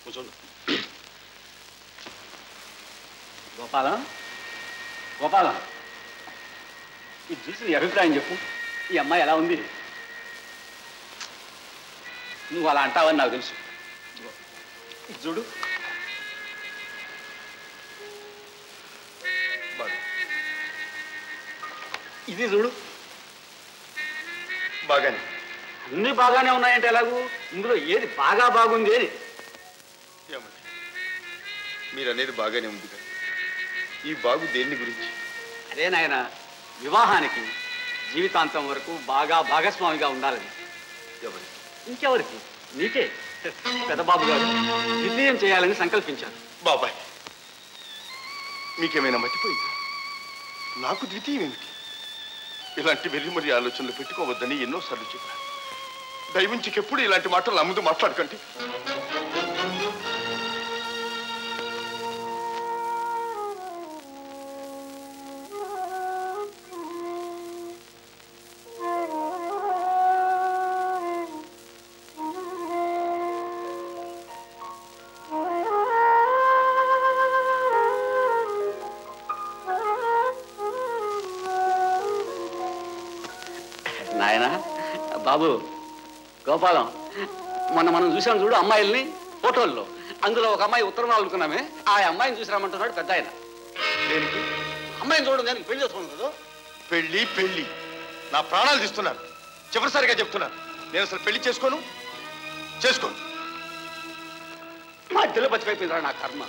కూర్చోండి.
గోపాలం గోపాలం, ఇది చూసి నీ అభిప్రాయం చెప్పు. ఈ అమ్మాయి ఎలా ఉంది? నువ్వు అలా అంటావని నాకు తెలుసు. ఇది చూడు. ఇది చూడు.
బాగానే.
అన్ని బాగానే ఉన్నాయంటే ఎలాగూ? ఇందులో ఏది బాగా బాగుంది అని.
ఏమండి, మీరు అనేది బాగానే ఉంది కదా, ఈ బాగు దేన్ని గురించి?
అదే నాయన, వివాహానికి జీవితాంతం వరకు బాగా భాగస్వామిగా ఉండాలని.
ఎవరి?
ఇంకెవరికి? నీకే. పెద్దబాబు గారు ద్వితీయం చేయాలని సంకల్పించారు.
బాబాయ్, మీకేమైనా మర్చిపోయింది? నాకు ద్వితీయం ఏమిటి? ఇలాంటి వెర్రి మరి ఆలోచనలు పెట్టుకోవద్దని ఎన్నోసార్లు చెప్పాను. దైవంచికెప్పుడు ఇలాంటి మాటలు నా ముందు మాట్లాడకండి.
నాయనా, బాబు, గోపాలం, మొన్న మనం చూసాం చూడు అమ్మాయిల్ని ఫోటోల్లో. అందులో ఒక అమ్మాయి ఉత్తరం రావాలనుకున్నామే, ఆ అమ్మాయిని చూసి రమ్మంటున్నాడు పెద్ద ఆయన.
దేనికి?
అమ్మాయిని చూడండి, నేను పెళ్లి చేసుకోను కదా.
పెళ్లి పెళ్లి నా ప్రాణాలు తీస్తున్నారు. చివరిసారిగా చెప్తున్నాను, నేను అసలు పెళ్లి చేసుకోను.
మధ్యలో బతికైపోయిందా నా కర్మ.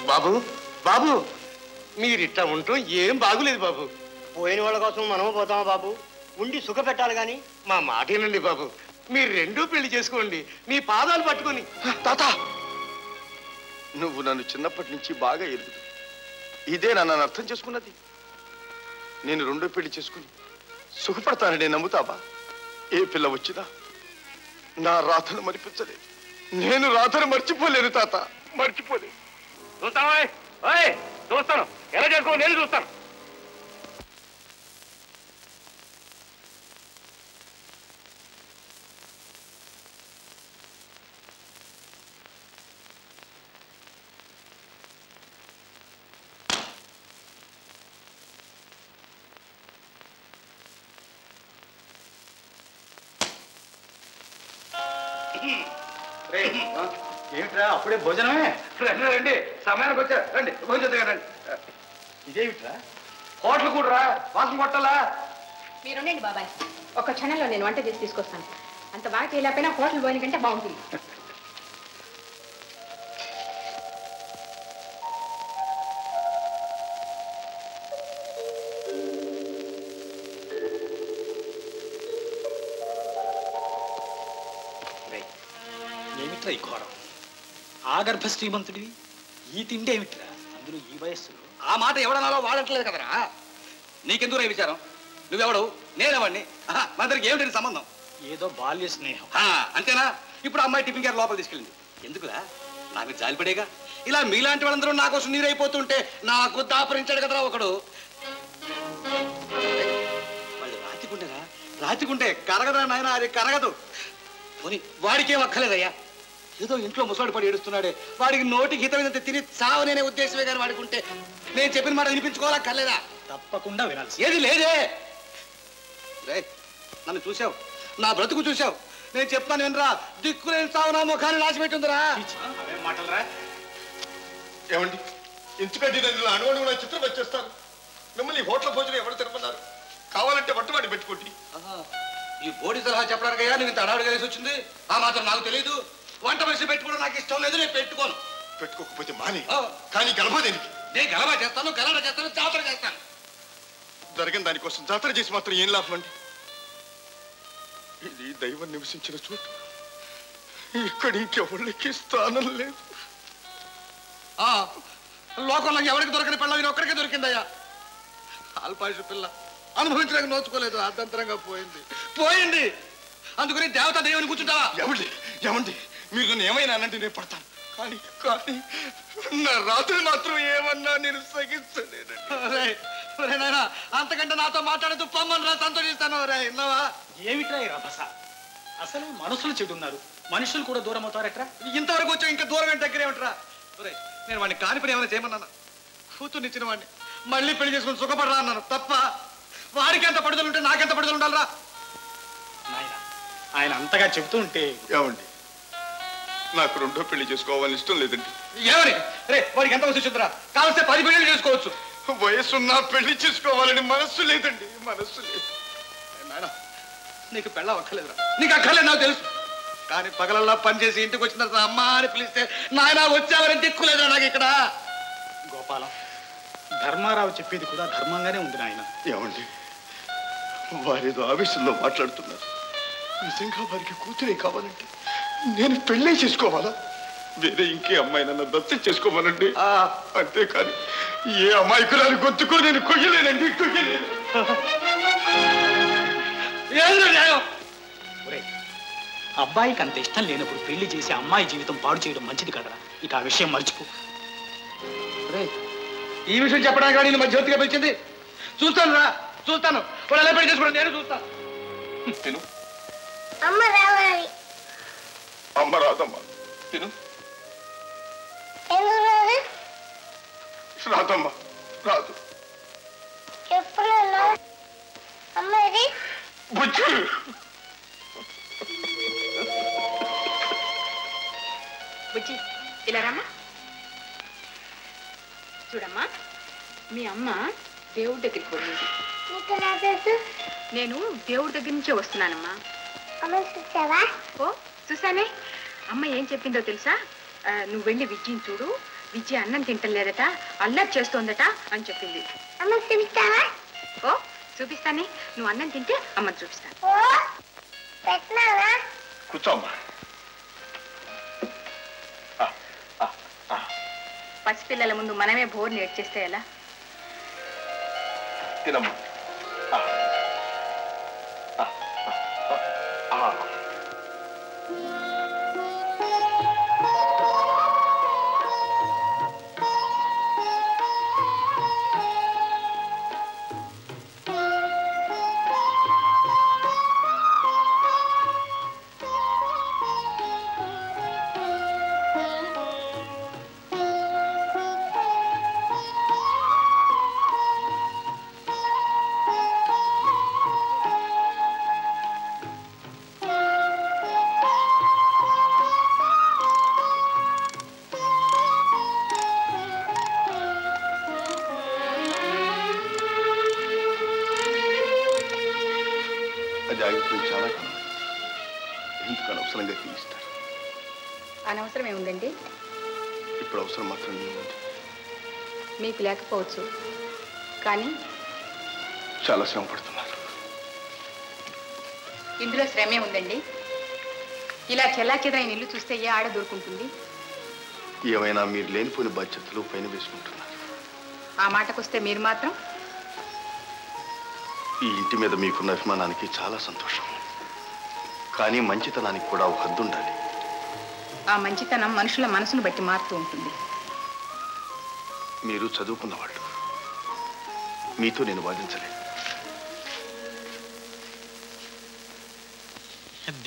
బాబు బాబు, మీరిట్టా ఉంటూ ఏం బాగులేదు బాబు.
పోయిన వాళ్ళ కోసం మనము పోతామా బాబు? ఉండి సుఖ పెట్టాలి గాని.
మా మాటేనండి బాబు, మీరు రెండూ పెళ్లి చేసుకోండి, మీ పాదాలు పట్టుకొని. తాత, నువ్వు నన్ను చిన్నప్పటి నుంచి బాగా ఎరుగుదు. ఇదే నన్ను అర్థం చేసుకున్నది. నేను రెండో పెళ్లి చేసుకుని సుఖపడతానని నమ్ముతావా? ఏ పిల్ల వచ్చినా నా రాధను మరిపించలేదు. నేను రాధను మర్చిపోలేను తాత, మర్చిపోలేను.
చూస్తాను, ఎలా చేసుకో, నేను చూస్తాను.
ఏమిట్రా అప్పుడే భోజనమే?
రండి రండి, సమయానికి వచ్చారు. రండి భోజనం రండి.
ఇదేమిట్రా?
హోటల్ కూడా వాసన కొట్టాలా?
మీరుండండి బాబాయ్, ఒక క్షణంలో నేను వంట చేసి తీసుకొస్తాను. అంత బాగా చేయలేకపోయినా హోటల్ పోయిన కంటే బాగుంటుంది.
ఏమిట్రా ఈ ఘోరం? ఆగర్భ శ్రీమంతుడివి, ఈ తిండి ఏమిట్రా? అందులో ఈ వయస్సులో.
ఆ మాట ఎవడనాలో వాడట్లేదు కదరా. నీకెందుకు విచారం? నువ్వెవడు, నేనెవడిని? మా దగ్గరికి ఏమిటి సంబంధం?
ఏదో బాల్య స్నేహం.
అంతేనా? ఇప్పుడు అమ్మాయి టిఫిన్ గారు లోపల తీసుకెళ్ళింది. ఎందుకురా? నా మీద జాలిపడేగా. ఇలా మీలాంటి వాళ్ళందరూ నా కోసం నీరైపోతుంటే నాకు దాపరించాడు కదరా ఒకడు. వాళ్ళు రాతికుండేరా, రాతికుంటే కరగదా నాయన, అది కరగదు. పోనీ వాడికేం అక్కర్లేదయ్యా. ఏదో ఇంట్లో ముసలాడు పడి ఏడుస్తున్నాడే, వాడికి నోటికి హితమైనంత తిని చావనేనే ఉద్దేశమే కానీ వాడికుంటే నేను చెప్పిన మాట వినిపించుకోవాలా కర్లేదా?
తప్పకుండా వినాల్సి.
ఏది లేదే. నన్ను చూసావు, నా బ్రతుకు చూసావు. నేను చెప్తాను వినరా, దిక్కులేని చావు నా ముఖాన్ని రాసిపెట్టుందిరా.
అవేం మాటలరా?
ఏమండి, ఇంచుకంటే అణువణువున చిత్రం వచ్చేస్తాను. మిమ్మల్ని హోటల్ భోజనం ఎవరు తినమన్నారు? కావాలంటే వంటవాడి పెట్టుకోండి.
ఈ బోడి సలహా చెప్పడానికి నువ్వు ఇంత అడావుడిగా వేసి వచ్చింది. ఆ మాత్రం నాకు తెలియదు. వంట మనిషి పెట్టుకోవడం నాకు ఇష్టం లేదు, నేను పెట్టుకోను.
పెట్టుకోకపోతే మాని, కానీ గలభా దేనికి?
నేను గలభా చేస్తాను, గలభ చేస్తాను, జాతర చేస్తాను.
జరిగిన దానికోసం జాతర చేసి మాత్రం ఏం లాభం అండి? ఇది దైవం నివసించిన చోటు. ఇక్కడ ఇంకెవరికి స్థానం లేదు.
లోకంలో ఎవరికి దొరకని పిల్ల ఈయన ఒక్కడికే దొరికిందయ్యా. అల్పాయుషు పిల్ల అనుభవించడానికి నోచుకోలేదు, అర్ధంతరంగా పోయింది. అందుకని దేవత దేవుని కూర్చుంటావా?
ఏమండి, మీరు నన్ను ఏమైనా అనంటే నేను పడతాను, కానీ కానీ నా రాత్రి మాత్రం ఏమన్నా నేను సహించలేనండి.
అంతకంటే నాతో మాట్లాడుతూ పొమ్మని రా, సంతోషిస్తాను.
ఏమిట్రా ఈ రభస? అసలు మనసులు చెడున్నారు, మనుషులు కూడా దూరం అవుతారట్రా.
ఇంతవరకు వచ్చి ఇంకా దూరం దగ్గరే ఉంటారా? నేను వాడిని కాని పని ఏమైనా చేయమన్నాను? కూతుర్నిచ్చిన వాడిని మళ్ళీ పెళ్లి చేసుకుని సుఖపడరా అన్నాను తప్ప. వాడికి ఎంత పడుదల ఉంటే నాకెంత పడుదల ఉండాలరా?
నాయన ఆయన అంతగా చెబుతూ ఉంటే.
ఏమండి, నాకు రెండో పెళ్లి చేసుకోవాలని ఇష్టం లేదండి.
ఏమని? రే వాడికి ఎంత వయసు వచ్చిందిరా? కావలిస్తే 10 పెళ్లి చేసుకోవచ్చు.
వయసున్నా పెళ్లి చేసుకోవాలని మనస్సు లేదండి, మనస్సు లేదు.
నాయన నీకు పెళ్ళ అక్కర్లేదురా, నీకు అక్కర్లేదు నాకు తెలుసు. కానీ పగలల్లా పనిచేసి ఇంటికి వచ్చిన తర్వాత అమ్మ అని పిలిస్తే నాయన వచ్చావని దిక్కులేదురా నాకు ఇక్కడ.
గోపాలం, ధర్మారావు చెప్పేది కూడా ధర్మంగానే ఉంది నాయన.
ఏమండి, వారేదో ఆవేశంలో మాట్లాడుతున్నారు. నిజంగా వారికి కూతురే కావాలంటే నేను పెళ్ళే చేసుకోవాలా? వేరే ఇంకే అమ్మాయి నన్ను దత్తత చేసుకోవాలండి. అంతేకాని ఏ అమాయకురాలు గొంతుకో నేను కొయ్యలేనండి, కొయ్యలేదు.
అబ్బాయికి అంత ఇష్టం లేనప్పుడు పెళ్లి చేసి అమ్మాయి జీవితం పాడు చేయడం మంచిది కదరా. ఇక ఆ విషయం మర్చిపో.
ఈ విషయం చెప్పడానికి కానీ నేను మధ్యవర్తిగా పిలిచింది. చూస్తాను రా, చూస్తాను. వాళ్ళు ఎలా పెళ్లి చేసుకోవడం నేను చూస్తాను.
తిను.
అమ్మ రావాలి.
అమ్మ రాదమ్మా, తిను. రాదమ్మా, రాదు.
చెప్పులు అమ్మ ఇది
బుజ్జి.
బుజ్జి ఇలా రమ్మా. చూడమ్మా, మీ అమ్మ దేవుడి దగ్గరికి వెళ్ళింది. నేను దేవుడి దగ్గర నుంచే వస్తున్నానమ్మా.
చూసావా?
ఓ చూసానే. అమ్మ ఏం చెప్పిందో తెలుసా? నువ్వు వెళ్ళి విజ్జిని చూడు, విజ్జి అన్నం తింటలేదట, అల్లరి చేస్తోందట అని చెప్పింది.
అమ్మ చూపిస్తావా?
ఓ చూపిస్తానే. నువ్వు అన్నం తింటే అమ్మని చూపిస్తాను.
కూర్చోమ్మా.
పసిపిల్లల ముందు మనమే బోర్ నేర్చేస్తే ఎలా?
తినమ్మా. చాలా కాలం ఎందుకు అనవసరంగా తీయిస్తారు?
అనవసరం ఏముందండి?
ఇప్పుడు అవసరం మాత్రం ఏముంది?
మీకు లేకపోవచ్చు, కానీ
చాలా శ్రమ పడుతున్నారు.
ఇందులో శ్రమే ఉందండి. ఇలా చెల్లాచెదరైన ఇల్లు చూస్తే ఏ ఆడ దొరుకుంటుంది?
ఏమైనా మీరు లేనిపోయిన బాధ్యతలు పైన వేసుకుంటున్నారు.
ఆ మాటకొస్తే మీరు మాత్రం
ఈ ఇంటి మీద మీకున్న అభిమానానికి చాలా సంతోషం. కానీ మంచితనానికి కూడా ఒక హద్దు ఉండాలి.
ఆ మంచితనం మనుషుల మనసును బట్టి మారుతూ ఉంటుంది.
మీరు చదువుకున్నవాళ్ళు, మీతో నేను వాదించలేను.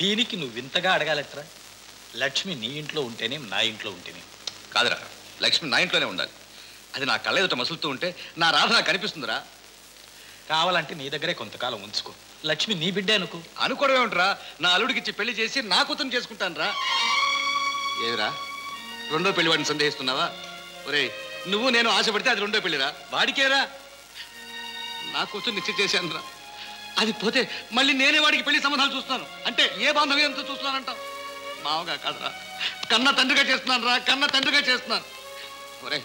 దీనికి నువ్వు వింతగా అడగాలట్రా? లక్ష్మి నీ ఇంట్లో ఉంటేనే నా ఇంట్లో ఉంటేనే.
కాదురా, లక్ష్మి నా ఇంట్లోనే ఉండాలి. అది నా కళ్ళెదుట మసులుతూ ఉంటే నా రాధ నాకు కనిపిస్తుందిరా.
కావాలంటే నీ దగ్గరే కొంతకాలం ఉంచుకో. లక్ష్మి నీ బిడ్డ అనుకో.
అనుకోవడమే ఉంటారా? నా అల్లుడికిచ్చి పెళ్లి చేసి నా కూతురు చేసుకుంటాను రా. ఏదిరా, రెండో పెళ్లి వాడిని సందేహిస్తున్నావా? ఒరే, నువ్వు నేను ఆశపడితే అది రెండో పెళ్లిరా. వాడికేరా నా కూతురు నిశ్చయం చేశాను రా. అది పోతే మళ్ళీ నేనే వాడికి పెళ్లి సంబంధాలు చూస్తున్నాను. అంటే ఏ బాంధవ్యంతో చూస్తున్నానంటావు? మావగా కాదురా, కన్న తండ్రిగా చేస్తున్నాను రా, కన్న తండ్రిగా చేస్తున్నాను. ఒరే,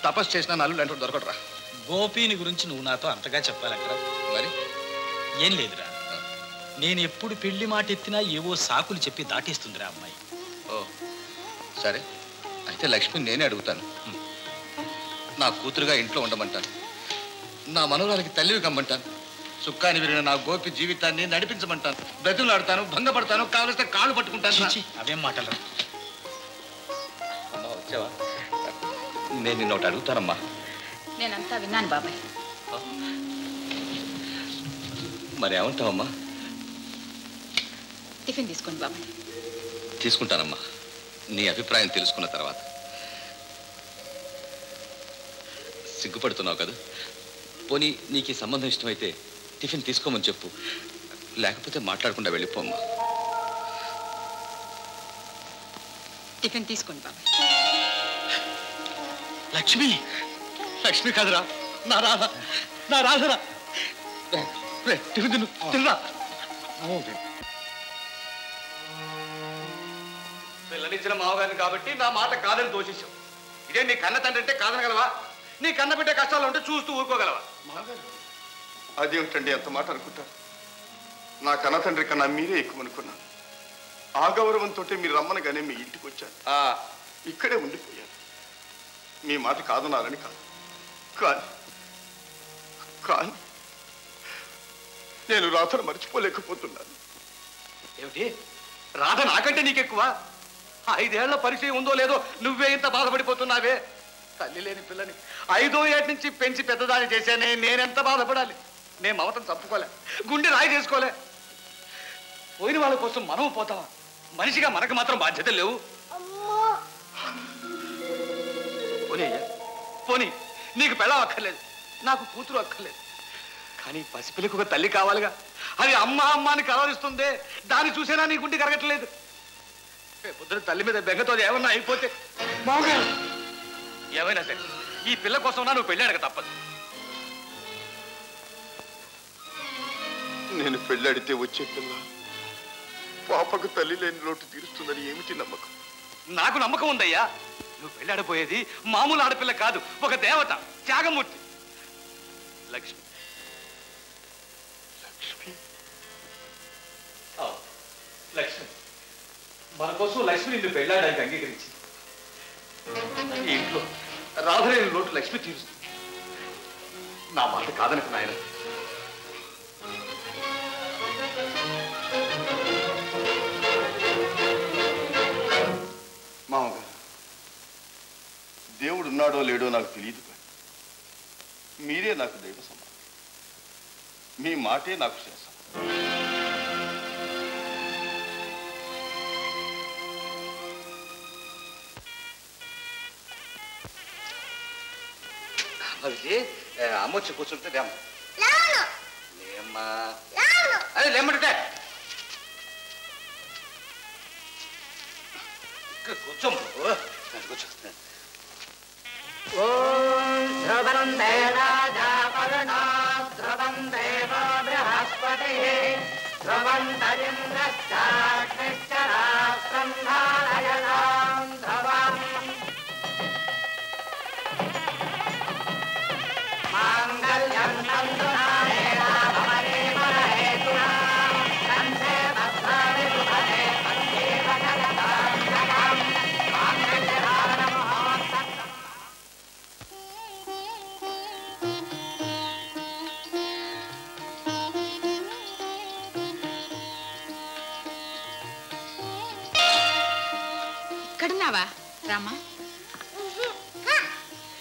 తపస్సు చేసిన అల్లుడు అంటూ దొరకడరా.
గోపిని గురించి నువ్వు నాతో అంతగా చెప్పాలట్రా?
మరి
ఏం లేదురా, నేను ఎప్పుడు పెళ్లి మాట ఎత్తినా ఏవో సాకులు చెప్పి దాటేస్తుందిరా అమ్మాయి.
ఓ సరే, అయితే లక్ష్మిని నేనే అడుగుతాను. నా కూతురుగా ఇంట్లో ఉండమంటాను. నా మనవరాలకి తల్లివి కమ్మంటాను. సుక్కాని విరిగిన నా గోపి జీవితాన్ని నడిపించమంటాను. బ్రతులాడతాను, భంగపడతాను, కావలిస్తే కాళ్ళు పట్టుకుంటాను.
అవేం మాటలరా?
అమ్మా వచ్చావా? నేను నిన్న ఒకటి అడుగుతానమ్మా.
నేనంతా విన్నాను బాబాయ్.
మరి ఏమంటావమ్మా?
టిఫిన్ తీసుకోండి బాబాయ్.
తీసుకుంటానమ్మా, నీ అభిప్రాయం తెలుసుకున్న తర్వాత. సిగ్గుపడుతున్నావు కదా? పోనీ నీకు ఈ సంబంధం ఇష్టమైతే టిఫిన్ తీసుకోమని చెప్పు, లేకపోతే మాట్లాడకుండా వెళ్ళిపోమ్మా.
టిఫిన్ తీసుకోండి బాబాయ్.
లక్ష్మి, లక్ష్మి కాదురా, నా రాధ, నా రాధరా. టిఫిన్ తిను, తిన్నా.
పిల్లనిచ్చిన మావగారిని కాబట్టి నా మాట కాదని దోషించావు. ఇదే నీ కన్న తండ్రి అంటే కాదనగలవా? నీ కన్న బిడ్డ కష్టాలు ఉంటే చూస్తూ ఊరుకోగలవా?
అదేమిటండి ఎంత మాట అనుకుంటారు? నా కన్న తండ్రి కన్నా మీరే ఎక్కువ అనుకున్నాను. ఆ గౌరవంతో మీరు రమ్మనగానే మీ ఇంటికి వచ్చాను, ఇక్కడే ఉండిపోయాను. మీ మాట కాదనాలని కాదు, కానీ కానీ నేను రాధను మర్చిపోలేకపోతున్నాను.
ఏమిటి? రాధ నాకంటే నీకెక్కువ? 5 ఏళ్ల పరిచయం ఉందో లేదో నువ్వే ఇంత బాధపడిపోతున్నావే. తల్లి లేని పిల్లని 5వ ఏటి నుంచి పెంచి పెద్దదాన్ని చేశానే, నేనెంత బాధపడాలి? నేను మమతను చంపుకోలే, గుండె రాయి చేసుకోలే. పోయిన వాళ్ళ కోసం మనం పోతావా? మనిషిగా మనకు మాత్రం బాధ్యత లేవు. పోనీ అయ్యా, పోనీ. నీకు పెళ్ళం అక్కర్లేదు, నాకు కూతురు అక్కర్లేదు, కానీ పసిపిల్లకు ఒక తల్లి కావాలిగా. అది అమ్మ అమ్మ అని కలవరిస్తుందే, దాన్ని చూసేనా నీ గుండె కరగట్లేదు? పొద్దున తల్లి మీద బెంగతో ఏమన్నా అయిపోతే మామగారు, ఏమైనా సరే ఈ పిల్ల కోసం నువ్వు పెళ్ళాడక తప్పదు.
నేను పెళ్ళాడితే వచ్చే పిల్ల పాపకు తల్లి లేని లోటు తీరుస్తుందని ఏమిటి నమ్మకం?
నాకు నమ్మకం ఉందయ్యా. నువ్వు పెళ్ళాడపోయేది మామూలు ఆడపిల్ల కాదు, ఒక దేవత, త్యాగమూర్తి, లక్ష్మి.
లక్ష్మి?
లక్ష్మి, మన కోసం లక్ష్మి నిన్ను పెళ్ళాడానికి అంగీకరించి ఈ ఇంట్లో రాధలేని లోటు లక్ష్మి తీరుస్తుంది. నా మాట కాదనకు నాయన.
మామగారు, దేవుడు ఉన్నాడో లేడో నాకు తెలియదు, కానీ మీరే నాకు దైవ సమానం. మీ మాటే నాకు శాసనం.
అమ్మొచ్చి కూర్చుంటే లేమ్మా. అదే లేమ్మంటే కూర్చో కూర్చో.
ఇక్కడున్నావా? రామా,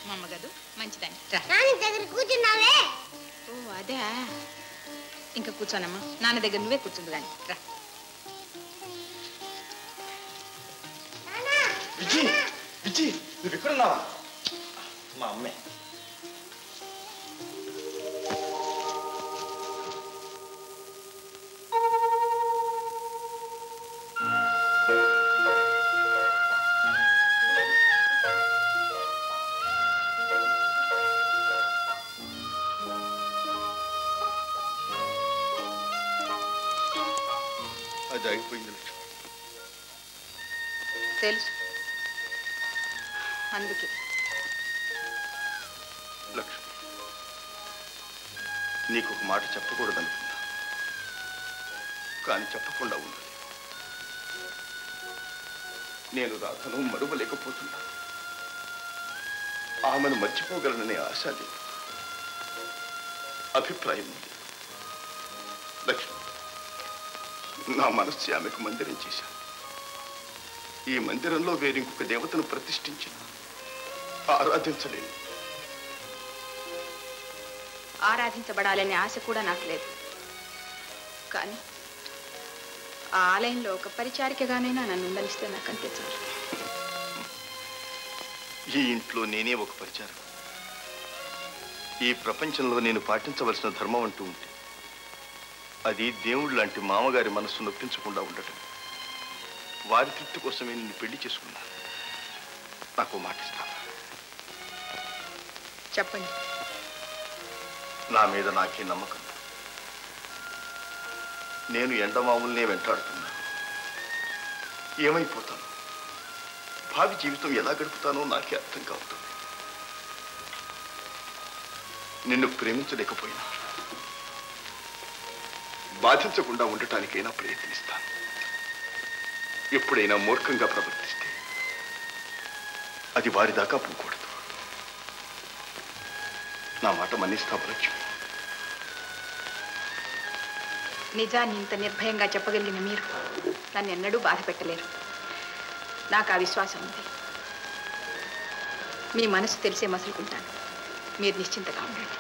మమ్మ గదు మంచిదాన్ని
దగ్గర కూర్చున్నావే.
ఓ అదే, ఇంకా కూర్చోనమ్మా, నాన్న దగ్గర నువ్వే కూర్చుంది కానీ రా.
విజయ్, విజయ్, నువ్వు ఎక్కడున్నావా? మా అమ్మే. అది అయిపోయింది లక్ష్మి.
తెలుసు, అందుకే.
లక్ష్మి, నీకు ఒక మాట చెప్పకూడదనుకున్నా, కానీ చెప్పకుండా ఉండదు. నేను రాధను మరువలేకపోతున్నా. ఆమెను మర్చిపోగలననే ఆశ లేదు, అభిప్రాయం ఉంది. లక్ష్మి, నా మనస్సు ఆమెకు మందిరం చేశాను. ఈ మందిరంలో వేరింకొక దేవతను ప్రతిష్ఠించిన ఆరాధించలేను.
ఆరాధించబడాలనే ఆశ కూడా నాకు లేదు.
కానీ ఆ ఆలయంలో ఒక పరిచారికగానైనా నన్ను ఉండనిస్తే నాకంతే చాలు.
ఈ ఇంట్లో నేనే ఒక పరిచారం. ఈ ప్రపంచంలో నేను పాటించవలసిన ధర్మం అంటూ ఉంటే అది దేవుడు లాంటి మామగారి మనస్సు నొప్పించకుండా ఉండటం. వారి తృప్తి కోసమే నిన్ను పెళ్లి చేసుకున్నాను. నాకు మాట ఇస్తావా?
చెప్పండి.
నా మీద నాకే నమ్మకం. నేను ఎండమావుల్నే వెంటాడుతున్నాను. ఏమైపోతాను, భావి జీవితం ఎలా గడుపుతానో నాకే అర్థం కావడం. నిన్ను ప్రేమించలేకపోయినా బాధించకుండా ఉండటానికైనా ప్రయత్నిస్తాను. ఎప్పుడైనా మూర్ఖంగా ప్రవర్తిస్తే అది వారి దాకా పోకూడదు. నా మాట మన్నిస్తావు లక్ష్మి?
నిజాన్ని ఇంత నిర్భయంగా చెప్పగలిగిన మీరు నన్ను ఎన్నడూ బాధ పెట్టలేరు. నాకు ఆ విశ్వాసం ఉంది. మీ మనసు తెలిసే మసులుకుంటాను. మీరు నిశ్చింతగా ఉండండి.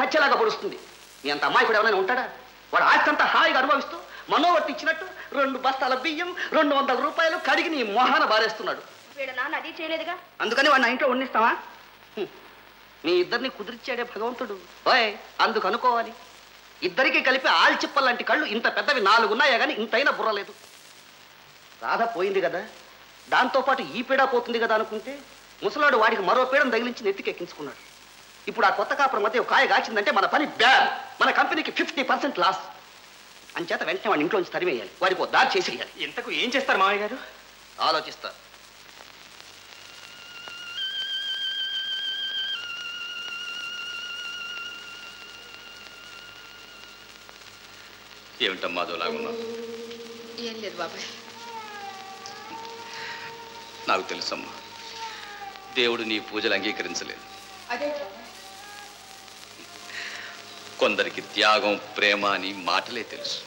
చచ్చేలాగా పొడుస్తుంది. నీ అంత అమ్మాయి కూడా ఎవరైనా ఉంటాడా? వాడు ఆస్తి అంతా హాయిగా అనుభవిస్తూ మనోవర్తి ఇచ్చినట్టు 2 బస్తాల బియ్యం 200 రూపాయలు కడిగి నీ మొహాన బారేస్తున్నాడు.
వీళ్ళ నాన్న అది చేయలేదుగా.
అందుకని వాడు నా ఇంట్లో ఉండిస్తావా? మీ ఇద్దరిని కుదిరిచ్చాడే భగవంతుడు. ఓయ్, అందుకు అనుకోవాలి. ఇద్దరికి కలిపి ఆల్చిప్పలాంటి కళ్ళు ఇంత పెద్దవి 4 ఉన్నాయా కానీ ఇంతైనా బుర్రలేదు. రాధ పోయింది కదా, దాంతోపాటు ఈ పీడ పోతుంది కదా అనుకుంటే ముసలాడు వాడికి మరో పీడను తగిలించి నెత్తికెక్కించుకున్నాడు. ఇప్పుడు ఆ కొత్త కాపురం మధ్య కాయ కాచిందంటే మన పని బ్యాడ్. మన కంపెనీకి 50% లాస్. అంచేత వెంటనే వాడిని ఇంట్లోంచి తరివేయాలి. వాడికి ఓ దారి చేసేయాలి.
ఇంతకు ఏం చేస్తారు మామయ్య గారు?
ఆలోచిస్తారు.
ఏమిటమ్మా అదోలాగున్నావు?
ఏం లేదు బాబాయ్.
నాకు తెలుసమ్మా, దేవుడు నీ పూజలు అంగీకరించలేదు.
అదే
కొందరికి త్యాగం, ప్రేమ అని మాటలే తెలుసు.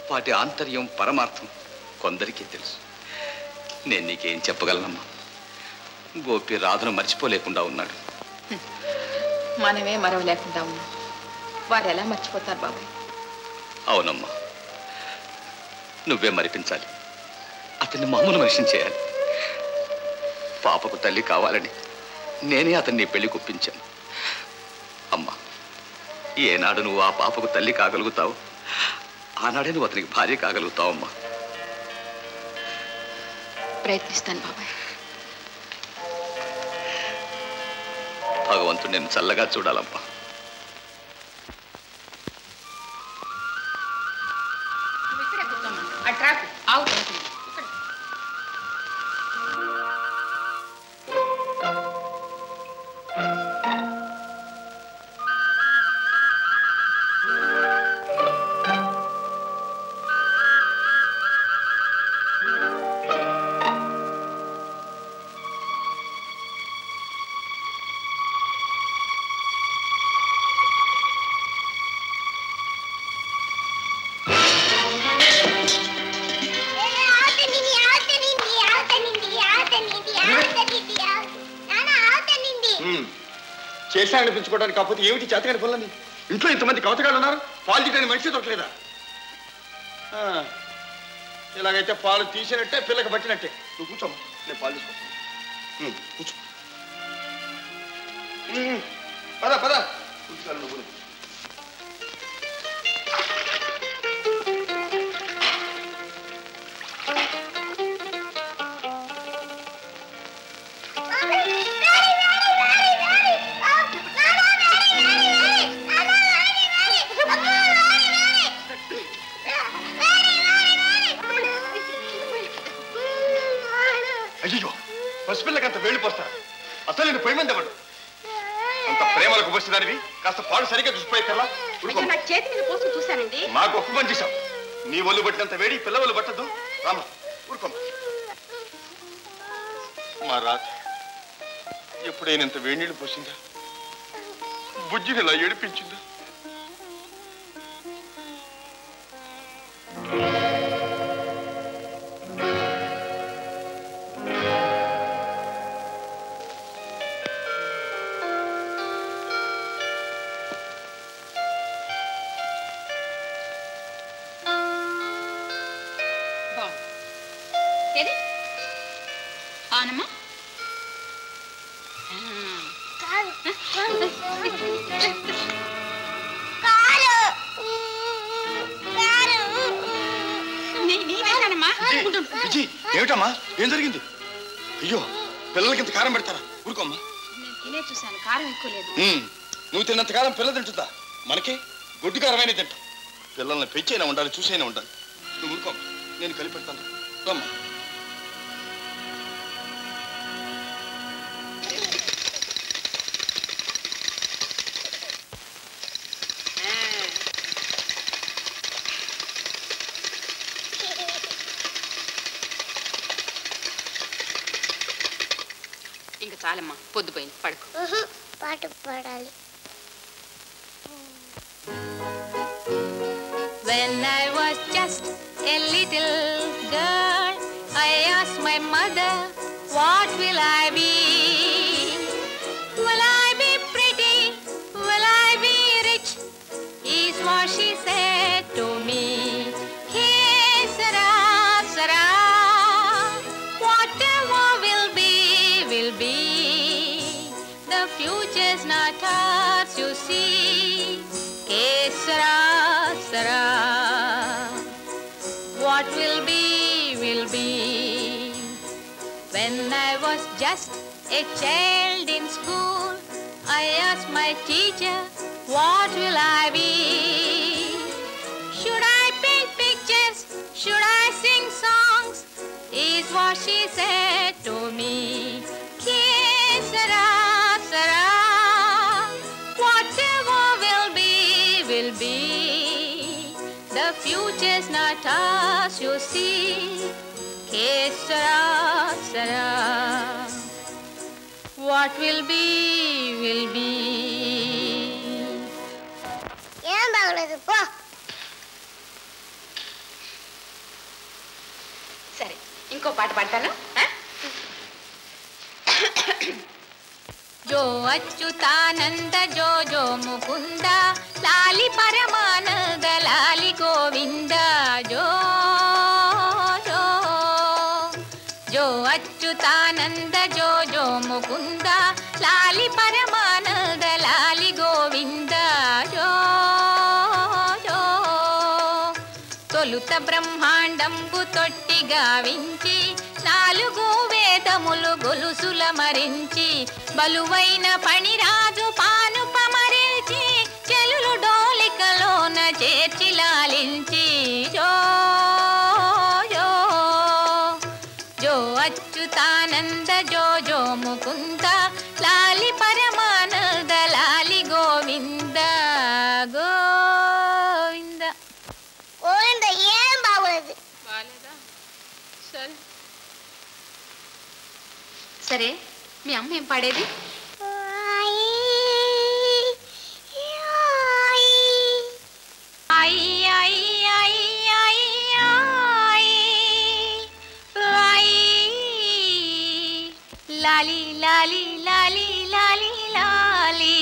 వాటి ఆంతర్యం, పరమార్థం కొందరికీ తెలుసు. నేను నీకేం చెప్పగలనమ్మా? గోపి రాధను మర్చిపోలేకుండా ఉన్నాడు.
మనమే మరవలేకుండా ఉన్నాం. వారు ఎలా మర్చిపోతారు బాబాయ్?
అవునమ్మా, నువ్వే మరిపించాలి. అతన్ని మామూలు మనిషిని చేయాలి. పాపకు తల్లి కావాలని నేనే అతన్ని పెళ్లి కుప్పించాను. అమ్మా, ఏనాడు నువ్వు ఆ పాపకు తల్లి కాగలుగుతావు, ఆనాడే నువ్వు అతనికి భార్య కాగలుగుతావమ్మా.
ప్రయత్నిస్తాను బాబాయ్.
భగవంతుడు నేను చల్లగా చూడాలమ్మా.
చేశా అనిపించుకోవడానికి కాకపోతే ఏమిటి చేతగాని పనులని? ఇంట్లో ఇంతమంది కవతగాళ్ళు ఉన్నారు, పాలు తీయడానికి మనిషి దొరకలేదా? ఇలాగైతే పాలు తీసినట్టే, పిల్లకి పట్టినట్టే. నువ్వు కూర్చోమ్మా, నేను పాలు తీసుకొస్తాను. కూర్చో. పద పద కూర్చోాలి నువ్వు. అయ్యో పసిపిల్లకి అంత వేళ్ళు పోస్తాను. అసలు నేను పొయ్యి మీద పడు. అంత ప్రేమలకు వస్తుందానివి కాస్త పాడు సరిగ్గా చూసిపోయేలా.
నా చేతి మీద పోస్తూ చూశానండి.
మా గొప్ప పని చేశావు. నీ ఒళ్ళు పట్టినంత వేడి పిల్ల ఒళ్ళు పట్టద్దు. రామ ఊరుకోమ్మ. మా రాత ఎప్పుడైనంత వేడి నీళ్ళు పోసిందా? బుజ్జిని ఇలా ఏడిపించిందా?
ఆనమ్మా
ఏమిటమ్మా ఏం జరిగింది? అయ్యో పిల్లలకి ఇంత కారం పెడతారా? ఊరుకోమ్మా.
నేను తినే చూశాను, కారం ఎక్కువ లేదు.
నువ్వు తిన్నంత కారం పిల్ల తింటుందా? మనకే గొడ్డు కారమైన తింటాం. పిల్లల్ని పెంచైనా ఉండాలి, చూసైనా ఉండాలి. నువ్వు ఊరుకోమ్మా, నేను కలిపి పెడతాను. రమ్మా.
ఇంకా చాలమ్మా, పొద్దుపోయింది, పడుకో.
పాట పాడాలి.
When I was just a little girl, I asked my mother, what will I be? Will I be pretty? Will I be rich? Is what she said to me. Hey, Sarah, Sarah, whatever will be, will be. The future's not ours, you see. Hey, Sarah, Sarah, what will be, will be. When I was just a child in school, I asked my teacher, what will I be? Should I paint pictures? Should I sing songs? Is what she said to me. Hey, Sarah, Sarah, whatever will be, will be. The future's not ours, you see. Hey, Sarah, Sarah, what will be, will be.
ఏం బాగలేదు పో.
సరే, ఇంకో పాట పాడతాను.
जो अच्युतानंद जो जो मुकुंद लाली परमानंद लाली गोविंद जो जो जो अच्युतानंद जो जो मुकुंद लाली परमानंद लाली गोविंद जो जो తొలుత బ్రహ్మాండంబు తొట్టి గావించి నాలుగు వేదములు గొలుసుల మరించి బలువైన పణిరాజు పానుపమరిల్చి చెలులు డోలికలోన చేర్చి లాలించి జో జో జో అచ్యుతానంద జో జో ముకుంద లాలి పరమానంద లాలి గోవింద గోవింద.
గోవింద ఏం బాగలేదు.
బాలేదా? సరే సరే, మీ అమ్మ ఏం పాడేది?
లాలి లాలి లాలి లాలి లాలి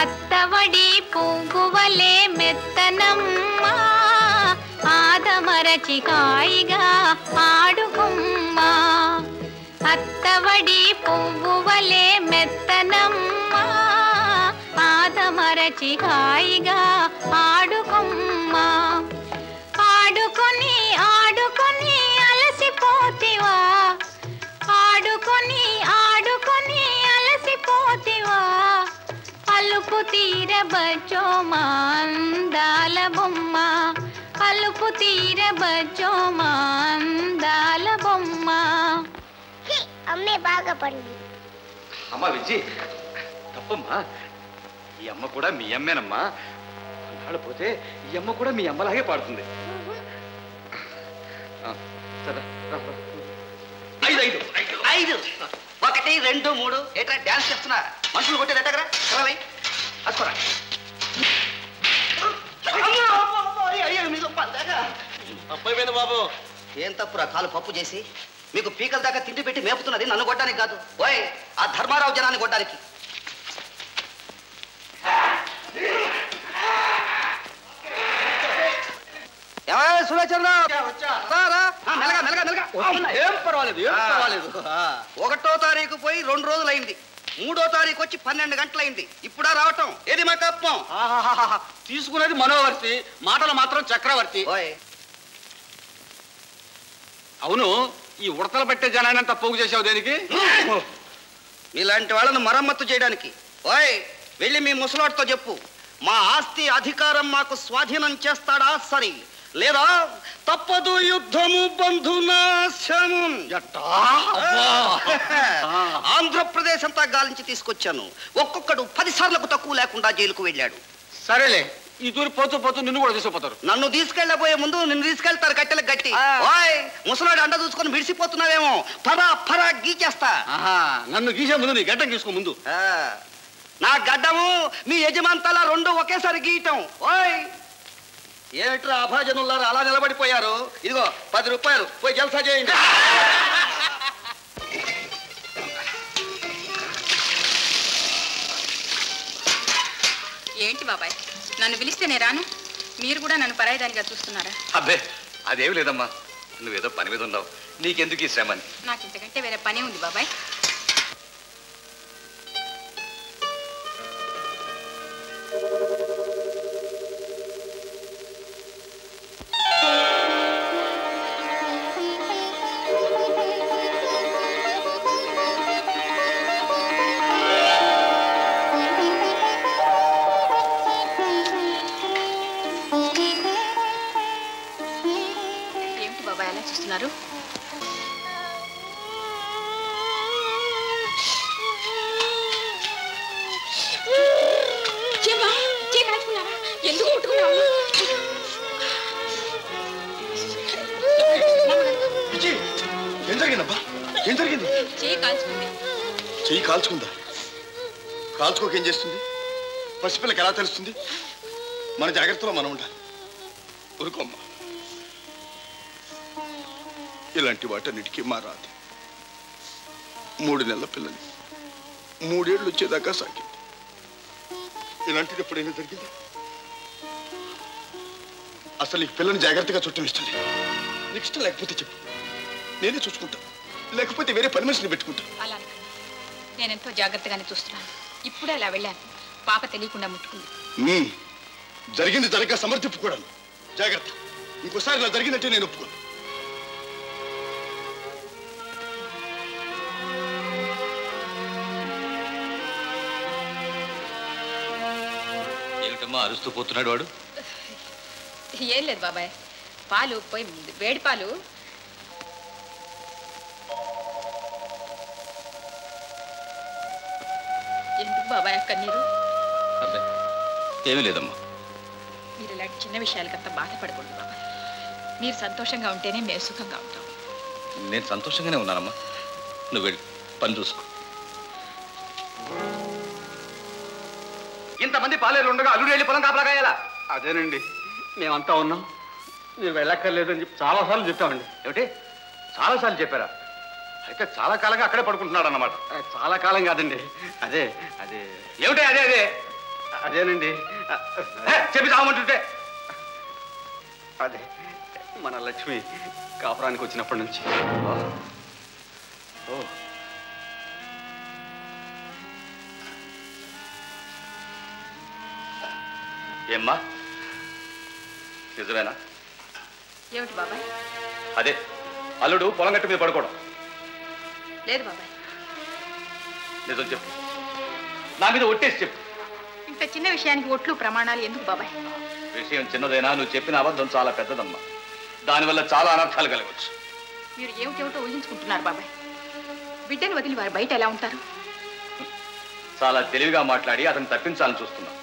అత్తవడి పువ్వువలే మెత్తనమ్మ ఆదమరచి కాయిగా ఆడుకుమ్మ అత్తవడి పువ్వువలే మెత్తనమ్మ ఆదమరచి కాయిగా ఆడుకుమ్మ ఆడుకొని ఆడుకొని అలసిపోతివా ఆడుకొని ఆడుకొని అలసిపోతివా అలుపు తీరబచ్చో మా అందాల బొమ్మ అలుపు తీరబచ్చో మా అందాల బొమ్మ
అమ్మే బాగా పండి.
అమ్మా విజ్జి తప్పమ్మా, ఈ అమ్మ కూడా మీ అమ్మేనమ్మా. కొన్నాళ్ళు పోతే ఈ అమ్మ కూడా మీ అమ్మలాగే పాడుతుంది. సరే
5 5 5 1 2 3 ఏట్రా డాన్స్ చేస్తున్నా? మనుషులు కొట్టేది ఎట్టగరా? రవి అసుకోరా. తప్పైపోయింది బాబు. ఏం తప్పురా? కాలు పప్పు చేసి మీకు పీకల దాకా తిండి పెట్టి మేపుతున్నది నన్ను కొట్టడానికి కాదు, ఓయ్ ఆ ధర్మారావు జనాన్ని కొట్టడానికి. ఏం పర్వాలేదు, ఏం పర్వాలేదు. 1వ తారీఖు పోయి 2 రోజులైంది. 3వ తారీఖు వచ్చి 12 గంటలైంది. ఇప్పుడా రావటం? ఏది మా కప్పం?
తీసుకునేది మనోవర్తి, మాటలు మాత్రం చక్రవర్తి. అవును, ఈ ఉడతలు పెట్టే జనాన్నంతా పోగు చేసావు దేనికి?
ఇలాంటి వాళ్ళను మరమ్మత్తు చేయడానికి. ఓయ్ వెళ్ళి మీ ముసలాడితో చెప్పు, మా ఆస్తి అధికారం మాకు స్వాధీనం చేస్తాడా సరి, లేదా తప్పదు యుద్ధము బంధునాశము. ఆంధ్రప్రదేశ్ అంతా గాలించి తీసుకొచ్చాను. ఒక్కొక్కడు 10 సార్లకు తక్కువ లేకుండా జైలుకు వెళ్ళాడు.
సరేలే, ఈ తూరి పోతూ పోతూ నిన్ను కూడా తీసుకుపోతారు.
నన్ను తీసుకెళ్ళబోయే ముందు నిన్ను తీసుకెళ్తారు కట్టెలకు గట్టి. ఓయ్ ముసలాడు అండ చూసుకొని విడిసిపోతున్నావేమో, పరా పరా గీచేస్తా.
నన్ను గీసే ముందు నీ గడ్డం గీసుకో ముందు.
నా గడ్డము మీ యజమాంతాల 2 ఒకేసారి గీయటం. ఓయ్ ఏమిట్రా అభాజనులారా అలా నిలబడిపోయారు? ఇదిగో 10 రూపాయలు, పోయి జల్సా చేయండి.
ఏంటి బాబాయ్, నన్ను పిలిస్తే నేను రాను, మీరు కూడా నన్ను పరాయిదానిగా చూస్తున్నారా?
అబ్బే అదేమి లేదమ్మా, నువ్వేదో పని మీద ఉన్నావు, నీకెందుకు ఈ శ్రమని.
నాకు ఇంతకంటే వేరే పని ఉంది బాబాయ్. చూస్తున్నారు? ఎందుకు ముట్టుకున్నావు?
ఏం జరిగిందబ్బా? ఏం జరిగింది?
చెయ్యి కాల్చుకుంది.
చెయ్యి కాల్చుకుందా? కాల్చుకోకేం చేస్తుంది? పసిపిల్లకి ఎలా తెలుస్తుంది? మన జాగ్రత్తలో మనం ఉండాలి. ఊరుకోమ్మా, ఇలాంటి వాటన్నిటికీ మా రాదు. 3 నెలల పిల్లని 3 ఏళ్ళు వచ్చేదాకా సాగింది. ఇలాంటిది ఎప్పుడైనా జరిగిందా? అసలు ఈ పిల్లని జాగ్రత్తగా చుట్టం ఇష్టం లేదు. నీకు ఇష్టం లేకపోతే చెప్పు, నేనే చూసుకుంటాను. లేకపోతే వేరే పని మనిషిని పెట్టుకుంటాను.
అలా నేను ఎంతో జాగ్రత్తగానే చూస్తున్నాను. ఇప్పుడే అలా వెళ్ళాను, పాప తెలియకుండా ముట్టుకుంది.
జరిగింది జరగక సమర్థింపుకోవడం జాగ్రత్త. ఇంకోసారి ఇలా జరిగిందంటే నేను ఒప్పుకోను.
ఏమిటమ్మా అరుస్తూ పోతున్నాడు వాడు?
ఏం లేదు బాబాయ్, పాలు పోయి వేడి పాలు. ఎందుకు బాబాయ్ అక్క నీరు?
ఏమీ లేదమ్మా.
మీరు ఇలాంటి చిన్న విషయాలకంత బాధపడకూడదు బాబాయ్. మీరు సంతోషంగా ఉంటేనే మేము సుఖంగా ఉంటాం.
నేను సంతోషంగానే ఉన్నానమ్మా. నువ్వు వెళ్ళి పని చూసుకో.
ఇంతమంది పాలేరు ఉండగా అల్లుడు వెళ్ళి పొలం కాపలా కాయాలా? అదేనండి, మేమంతా ఉన్నాం, మీరు వెళ్ళక్కర్లేదు అని చెప్పి చాలాసార్లు చెప్పామండి.
ఏమిటి చాలాసార్లు చెప్పారా? అయితే చాలా కాలంగా అక్కడే పడుకుంటున్నాడు అన్నమాట.
చాలా కాలం కాదండి, అదే అదే ఏమిటి అదే అదే అదేనండి చెప్పి చావమంటుంటే అదే మన లక్ష్మి కాపురానికి వచ్చినప్పటి నుంచి.
ఏమ్మా నిజమేనా?
ఏమిటి బాబాయ్?
అదే అల్లుడు పొలం గట్టు మీద పడుకోవడం.
లేదు బాబాయ్.
నిజం చెప్పు, నా మీద ఒట్టేసి చెప్పు.
ఇంత చిన్న విషయానికి ఒట్లు ప్రమాణాలు ఎందుకు బాబాయ్?
విషయం చిన్నదైనా నువ్వు చెప్పిన అబద్ధం చాలా పెద్దదమ్మా. దానివల్ల చాలా అనర్థాలు కలగవచ్చు.
మీరు ఏమిటేమిటో ఊహించుకుంటున్నారు బాబాయ్. బిడ్డను వదిలి వారు బయట ఎలా ఉంటారు?
చాలా తెలివిగా మాట్లాడి అతను తప్పించాలని చూస్తున్నావు.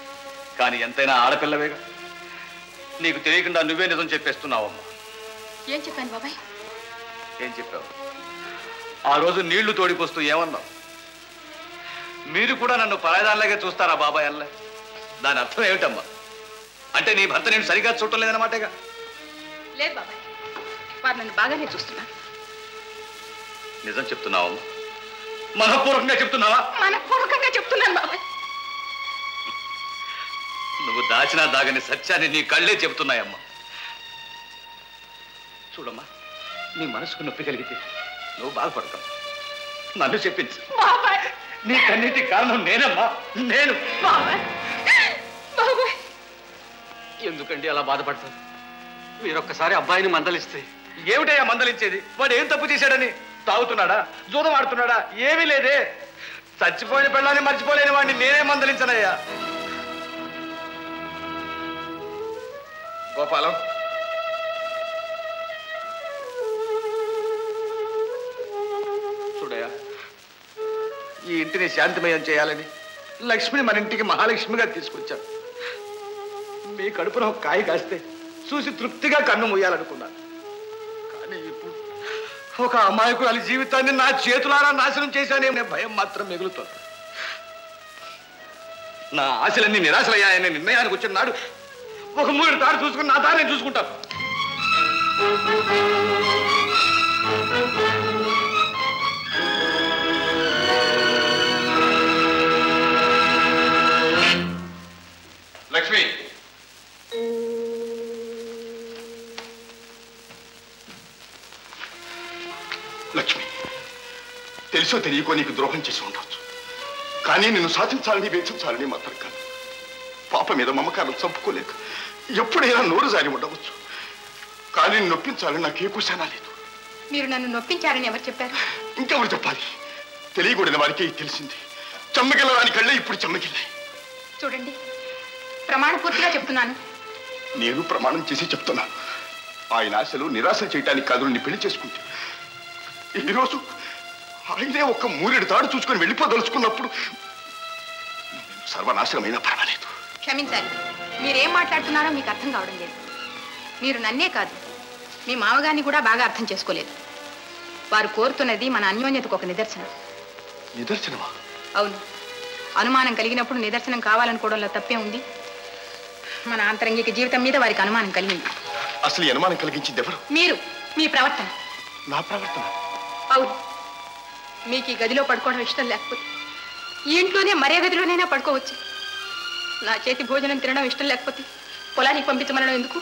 కానీ ఎంతైనా ఆడపిల్లవేగా, నీకు తెలియకుండా నువ్వే నిజం చెప్పేస్తున్నావమ్మా.
ఏం చెప్పాను బాబాయ్?
ఏం చెప్పావు? ఆ రోజు నీళ్లు తోడిపోస్తూ ఏమన్నావు? మీరు కూడా నన్ను పరాయిదానిలాగే చూస్తారా బాబాయ్ అల్లా? దాని అర్థం ఏమిటమ్మా? అంటే నీ భర్త నేను సరిగా చూడటం లేదన్నమాటేగా?
లేదు బాబాయ్, వారు నన్ను బాగానే చూస్తున్నారు.
నిజం చెప్తున్నావమ్మా? మనఃపూర్వకంగా చెప్తున్నావా?
మనఃపూర్వకంగా చెప్తున్నాను బాబాయ్.
నువ్వు దాచినా దాగని సత్యాన్ని నీ కళ్ళే చెబుతున్నాయమ్మా. చూడమ్మా, నీ మనసుకు నొప్పి కలిగితే నువ్వు బాధపడతావు. నన్ను చెప్పించు. నీ కన్నిటి కారణం నేనమ్మా, నేను. ఎందుకండి అలా బాధపడతారు? మీరొక్కసారి అబ్బాయిని మందలిస్తే. ఏమిటయ్యా మందలించేది? వాడు ఏం తప్పు చేశాడని? తాగుతున్నాడా, జూదం ఆడుతున్నాడా? ఏమీ లేదే. చచ్చిపోయిన పిల్లల్ని మర్చిపోలేని వాడిని నేనే మందలించనయ్యా. గోపాలం, చూడయా, ఈ ఇంటిని శాంతిమయం చేయాలని లక్ష్మిని మన ఇంటికి మహాలక్ష్మిగా తీసుకొచ్చాను. మీ కడుపున ఒక కాయ కాస్తే చూసి తృప్తిగా కన్ను మూయాలనుకున్నాను. కానీ ఇప్పుడు ఒక అమాయకురాలి జీవితాన్ని నా చేతులారా నాశనం చేశానే భయం మాత్రం మిగులుతోంది. నా ఆశలన్నీ నిరాశలయ్యాయనే నిర్ణయానికి వచ్చిన నాడు ఒక 3 తాడు చూసుకుని నా దారి నేను చూసుకుంటాను. లక్ష్మి,
లక్ష్మి, తెలుసో తెలియకో నీకు ద్రోహం చేసి ఉండవచ్చు. కానీ నిన్ను సాధించాలని వేచించాలని మాత్రం కాదు. పాప మీద మమకారం చంపుకోలేక ఎప్పుడైనా నోరు జారి ఉండవచ్చు. కానీ నిన్ను నొప్పించాలని నాకే కుశానా లేదు.
మీరు నన్ను నొప్పించారని ఎవరు చెప్పారు?
ఇంకెవరు చెప్పాలి? తెలియకూడని వారికే తెలిసింది. చెమ్మగిల్లరాని కళ్ళే ఇప్పుడు చెమ్మగిల్లాయి.
చూడండి, ప్రమాణపూర్తిగా చెప్తున్నాను.
నేను ప్రమాణం చేసి చెప్తున్నాను. ఆయన ఆశలు నిరాశ చేయటానికి కాదు నీ పెళ్లి చేసుకుంటే. ఈరోజు ఆయనే ఒక్క 3 తాడు చూసుకొని వెళ్ళిపోదలుచుకున్నప్పుడు సర్వనాశనమైనా పర్వాలేదు.
క్షమించాలి, మీరేం మాట్లాడుతున్నారో మీకు అర్థం కావడం లేదు. మీరు నన్నే కాదు, మీ మామగారిని కూడా బాగా అర్థం చేసుకోలేదు. వారు కోరుతున్నది మన అన్యోన్యతకు ఒక నిదర్శనం.
నిదర్శనమా?
అవును. అనుమానం కలిగినప్పుడు నిదర్శనం కావాలనుకోవడంలో తప్పే ఉంది. మన ఆంతరంగిక జీవితం మీద వారికి అనుమానం కలిగింది.
అసలు ఈ అనుమానం కలిగించింది ఎవరు?
మీరు, మీ ప్రవర్తన.
నా ప్రవర్తన?
అవును. మీకు ఈ గదిలో పడుకోవడం ఇష్టం లేకపోతే ఈ ఇంట్లోనే మరే గదిలోనైనా పడుకోవచ్చు. నా చేతి భోజనం తినడం ఇష్టం లేకపోతే పొలానికి పంపించమనడం ఎందుకు?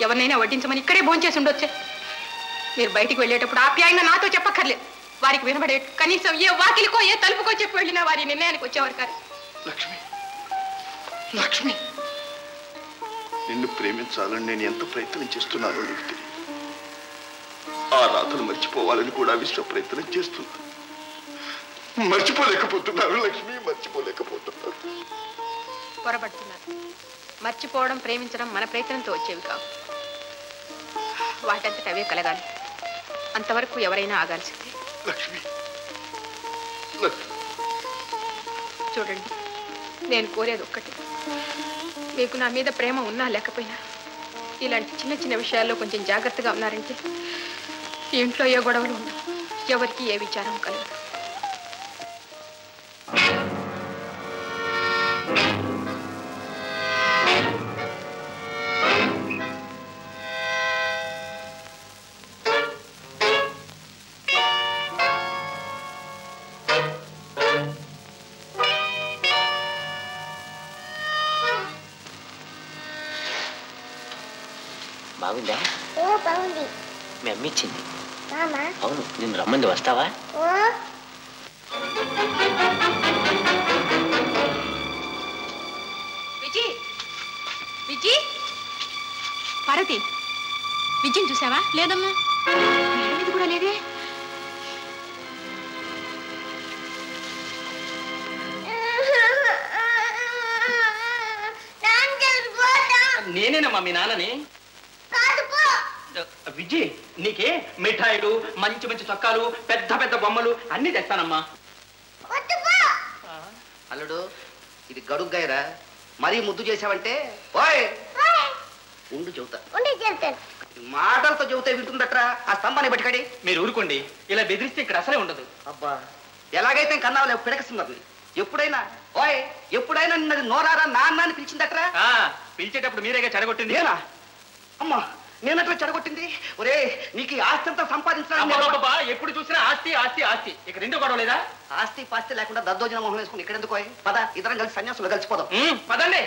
ఎవరినైనా వడ్డించమని ఇక్కడే భోంచేసి ఉండొచ్చే. మీరు బయటికి వెళ్ళేటప్పుడు ఆప్యాయంగా నాతో చెప్పక్కర్లేదు. వారికి వినబడే కనీసం ఏ వాకిలికో ఏ తలుపుకో చెప్పి వెళ్ళినా వారి నిర్ణయానికి వచ్చేవారు కాదు.
లక్ష్మి, లక్ష్మి, నిన్ను ప్రేమించాలని నేను ఎంత ప్రయత్నం చేస్తున్నానో నీకు తెలియదు. ఆ రాతను మర్చిపోవాలని కూడా విశ్వ ప్రయత్నం చేస్తున్నాను. మర్చిపోలేకపోతున్నారు లక్ష్మి, మర్చిపోలేకపోతున్నారు.
పొరపడుతున్నారు. మర్చిపోవడం, ప్రేమించడం మన ప్రయత్నంతో వచ్చేవి కావు. వాటంతట అవే కలగాలి. అంతవరకు ఎవరైనా ఆగాల్సిందే.
లక్ష్మి,
చూడండి, నేను కోరేది ఒక్కటి. మీకు నా మీద ప్రేమ ఉన్నా లేకపోయినా ఇలాంటి చిన్న చిన్న విషయాల్లో కొంచెం జాగ్రత్తగా ఉన్నారంటే ఈ ఇంట్లో ఏ గొడవలు ఉండవు, ఎవరికి ఏ విచారం కలగదు.
బాగుందా?
బాగుంది.
మీ అమ్మ ఇచ్చింది.
మామా?
అవును, నిన్ను రమ్మంది, వస్తావా?
విజయ్, విజయ్, పార్వతి, విజయ్ చూసావా? లేదమ్మా. ఇది కూడా లేదే.
నేనేనమ్మా మీ నాన్నని. విజి నీకే మిఠాయిలు మంచి మంచి చొక్కాలు పెద్ద పెద్ద బొమ్మలు అన్ని తెస్తానమ్మా.
అల్లుడు ఇది గడుగ్గాయరా, మరీ ముద్దు చేసావంటే ఓయ్ ఉండు చెబుతా. మాటలతో చెబుతే వింటుందట్రా ఆ స్తంభాన్ని బట్టికడి.
మీరు ఊరుకోండి, ఇలా బెదిరిస్తే ఇక్కడ అసలే ఉండదు.
అబ్బా ఎలాగైతే కన్నావులే పిడకస్తున్నది. ఎప్పుడైనా ఓయ్ ఎప్పుడైనా నిన్నది నోరారా నాన్న అని పిలిచిందట్రా?
పిలిచేటప్పుడు మీరేగా చెడగొట్టింది.
నేనా? అమ్మా నేనట్లా చెడగొట్టింది? ఒరే నీకు ఆస్తి అంతా సంపాదించాలి.
ఎప్పుడు చూసినా ఆస్తి ఆస్తి ఆస్తి. ఇక రెండో గొడవ లేదా?
ఆస్తి పాస్తి లేకుండా దద్దోజన మొహం వేసుకుని ఇక్కడ ఎందుకు? పద ఇద్దరం కలిసి సన్యాసులు కలిసిపోదాం.
పదండి.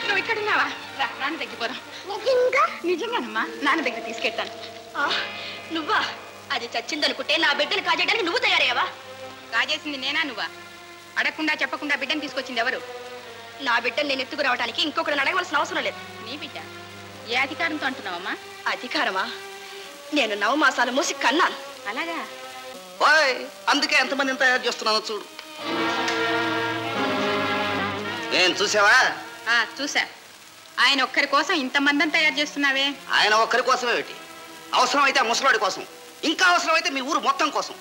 నువ్వు ఇక్కడున్నావా? నాన్న తగ్గిపోదాం. నిజంగానమ్మా, నాన్న దగ్గర తీసుకెళ్తాను.
నువ్వా? అది చచ్చిందనుకుంటే నా బిడ్డను కాజేయడానికి నువ్వు తయారయ్యావా?
కాజేసింది నేనా నువ్వా? అడగకుండా చెప్పకుండా బిడ్డను తీసుకొచ్చింది ఎవరు?
నా బిడ్డను నేను ఎత్తుకు రావడానికి ఇంకొకరిని అడగవలసిన అవసరం లేదు.
నీ బిడ్డ? ఏ అధికారంతో అంటున్నావమ్మా?
అధికారమా? నేను 9 మాసాలు మూసి కన్నాను.
అలాగా?
ఓయ్ అందుకే ఎంతమందిని తయారు చేస్తున్నానో చూడు. నేను చూసావా?
చూసా. ఆయన ఒక్కరి కోసం ఇంతమందిని తయారు చేస్తున్నావే?
ఆయన ఒక్కరి కోసమే ఏమిటి, అవసరమైతే ఆ ముసలాడి కోసం, ఇంకా అవసరమైతే మీ ఊరు మొత్తం కోసం.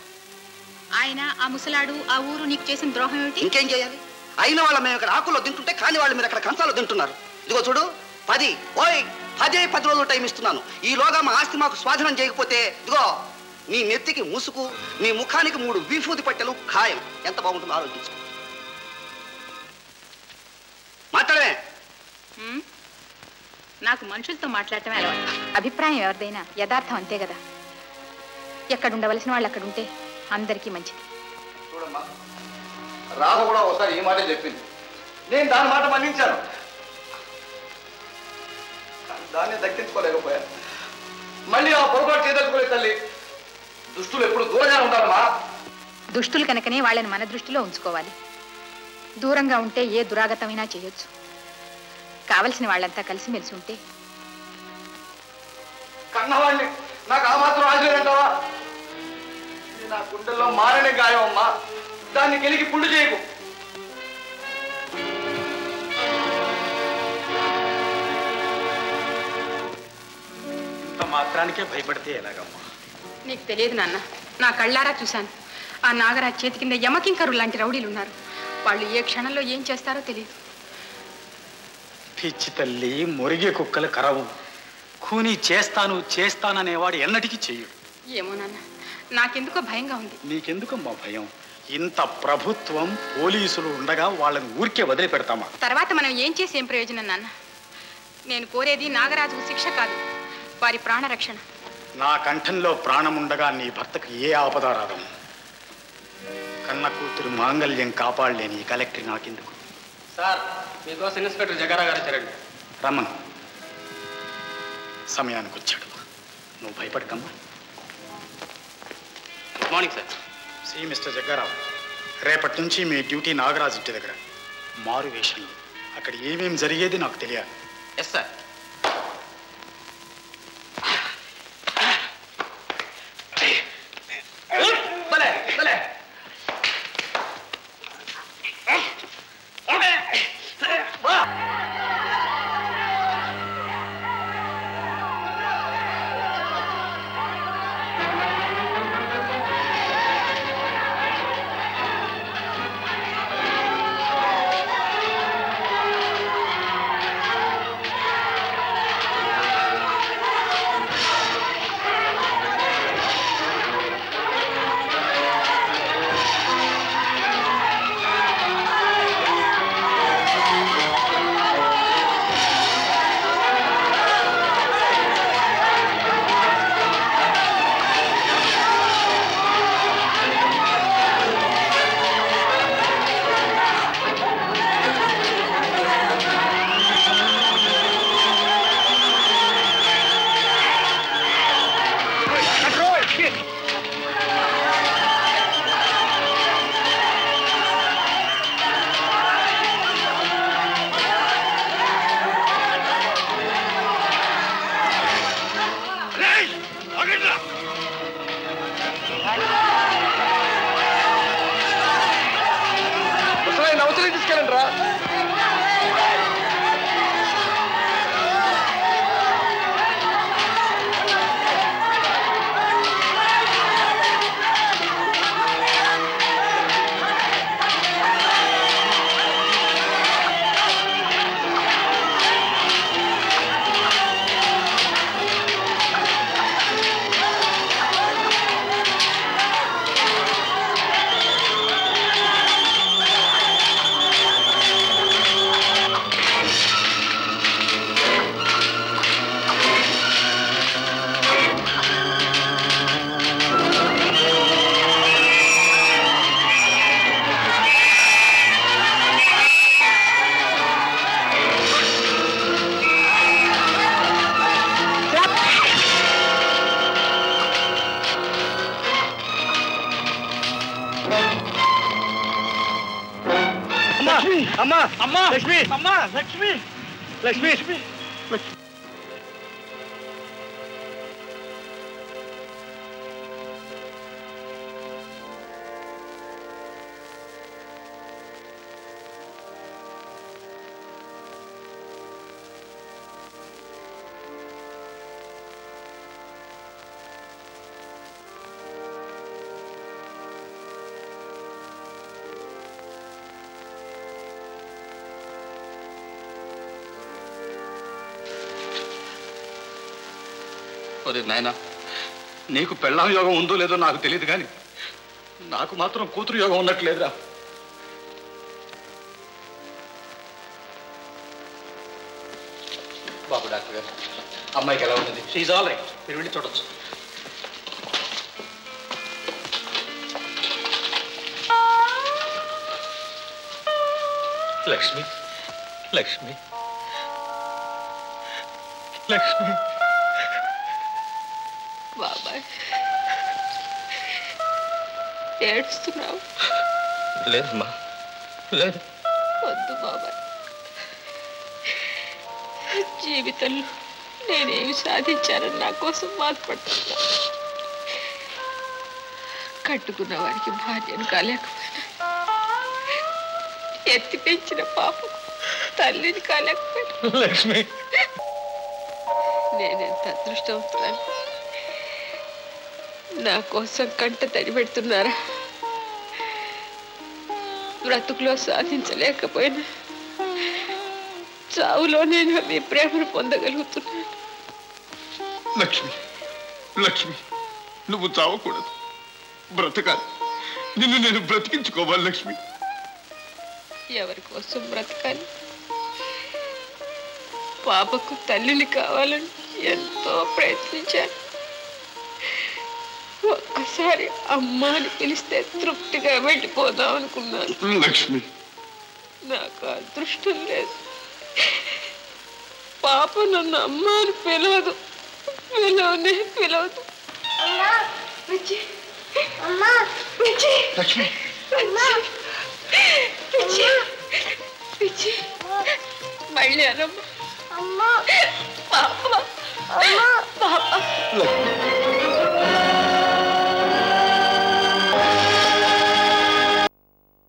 ఆయన ఆ ముసలాడు ఆ ఊరు నీకు చేసిన ద్రోహం ఏమిటి?
ఇంకేం చేయాలి? అయిన వాళ్ళ మేము ఇక్కడ ఆకుల్లో తింటుంటే కాని వాళ్ళు మీరు అక్కడ కంచాలో తింటున్నారు. ఇదిగో చూడు 10 10 రోజులు టైం ఇస్తున్నాను. ఈలోగా మా ఆస్తి మాకు స్వాధీనం చేయకపోతే ఇదిగో నీ నెత్తికి ముసుగు, నీ ముఖానికి 3 విభూతి పట్టెలు ఖాయం. ఎంత బాగుంటుందో ఆలోచించు. మాట్లాడమే.
నాకు మనుషులతో మాట్లాడటమే అలవాటు. అభిప్రాయం ఎవరిదైనా యథార్థం అంతే కదా. ఎక్కడ ఉండవలసిన వాళ్ళు అక్కడ ఉంటే అందరికీ మంచిది.
చూడమ్మా, రాధ కూడా ఒకసారి ఈ మాటే చెప్పింది. నేను దాని మాట మన్నించాను, దాన్ని దక్కించుకోలేకపోయాను. మళ్ళీ ఆ పొరపాటు చేయదలుచుకోలేదు తల్లి. దుష్టులు ఎప్పుడు దూరంగా ఉంటారమ్మా.
దుష్టులు కనుకనే వాళ్ళని మన దృష్టిలో ఉంచుకోవాలి. దూరంగా ఉంటే ఏ దురాగతమైనా చేయొచ్చు. కావలసిన వాళ్ళంతా కలిసిమెలిసి ఉంటే.
కన్నవాడిని నాకు ఆ మాత్రం ఆశలేదంటావా? నా గుండెల్లో మారని గాయం అమ్మా, దాన్ని కెలికి పుండు చేయకు.
ఇంత మాత్రానికే భయపడితే ఎలాగమ్మా?
నీకు తెలియదు నాన్న, నా కళ్ళారా చూశాను. ఆ నాగరాజ్ చేతి కింద యమకింకరు లాంటి రౌడీలు ఉన్నారు. వాళ్ళు ఏ క్షణంలో ఏం చేస్తారో తెలియదు.
పిచ్చి తల్లి, మురిగే కుక్కలు కరవు. కూని చేస్తాననేవాడు ఎన్నటికీ చెయ్యు.
ఏమో నాన్న, నాకెందుకో భయంగా ఉంది.
నీకెందుకమ్మా భయం? ఇంత ప్రభుత్వం పోలీసులు ఉండగా వాళ్ళని ఊరికే వదిలిపెడతామా?
తర్వాత మనం ఏం చేసి ఏం ప్రయోజనం నాన్న? నేను కోరేది నాగరాజుకు శిక్ష కాదు, వారి ప్రాణరక్షణ.
నా కంఠంలో ప్రాణముండగా నీ భర్తకు ఏ ఆపద రాదమ్మా. కన్న కూతురు మాంగళ్యం కాపాడలేని ఈ కలెక్టర్ నాకెందుకు?
సార్ మీకోసం ఇన్స్పెక్టర్ జగారా గారు వచ్చారండి.
రమ్మను. సమయానికి వచ్చాడు. నువ్వు భయపడకమ్మా.
Good morning sir.
See mister Jaggarao, రేపటి నుంచి మీ డ్యూటీ నాగరాజు ఇంటి దగ్గర. మారు వేషంలో అక్కడ ఏమేమి జరిగేది నాకు తెలియాలి.
Yes sir.
తీసుకెళ్ళండి రా.
అమ్మా అమ్మా లక్ష్మి అమ్మా లక్ష్మి లక్ష్మి
అదే నాయన, నీకు పెళ్ళాం యోగం ఉందో లేదో నాకు తెలియదు కానీ నాకు మాత్రం కూతురు యోగం ఉన్నట్లేదురా. బాబు డాక్టర్ గారు, అమ్మాయికి ఎలా ఉంది?
She's all right. మీరు వెళ్ళి చూడొచ్చు.
లక్ష్మి లక్ష్మి లక్ష్మి.
బాబాయ్ ఏడుస్తున్నావు?
లేదమ్మా లేదు.
వద్దు బాబాయ్, జీవితంలో నేనేమి సాధించానని నా కోసం బాధపడుతున్నా. కట్టుకున్న వారికి భార్యను కాలేకపోయినా, ఎత్తి పెంచిన పాపకు తల్లిని కాలేకపోయినా
లక్ష్మి,
నేనెంత అదృష్టవంతురాలు. నా కోసం కంట తడి పెడుతున్నారా? బ్రతుకులో సాధించలేకపోయినా చావులో నేను మీ ప్రేమను పొందగలుగుతున్నాను.
లక్ష్మి లక్ష్మి, నువ్వు చావకూడదు, బ్రతకాలి. నిన్ను నేను బ్రతికించుకోవాలి లక్ష్మి.
ఎవరి కోసం బ్రతకాలి? పాపకు తల్లిని కావాలని ఎంతో ప్రయత్నించాను. ఒక్కసారి అమ్మ అని పిలిస్తే తృప్తిగా వెళ్ళిపోదాం అనుకున్నాను.
లక్ష్మి,
నాకు అదృష్టం లేదు. పాప నన్ను అమ్మ అని పిలవదు, పిలవదు.
లక్ష్మి,
మళ్ళీ అనమ్మా. పాప
లక్ష్మి.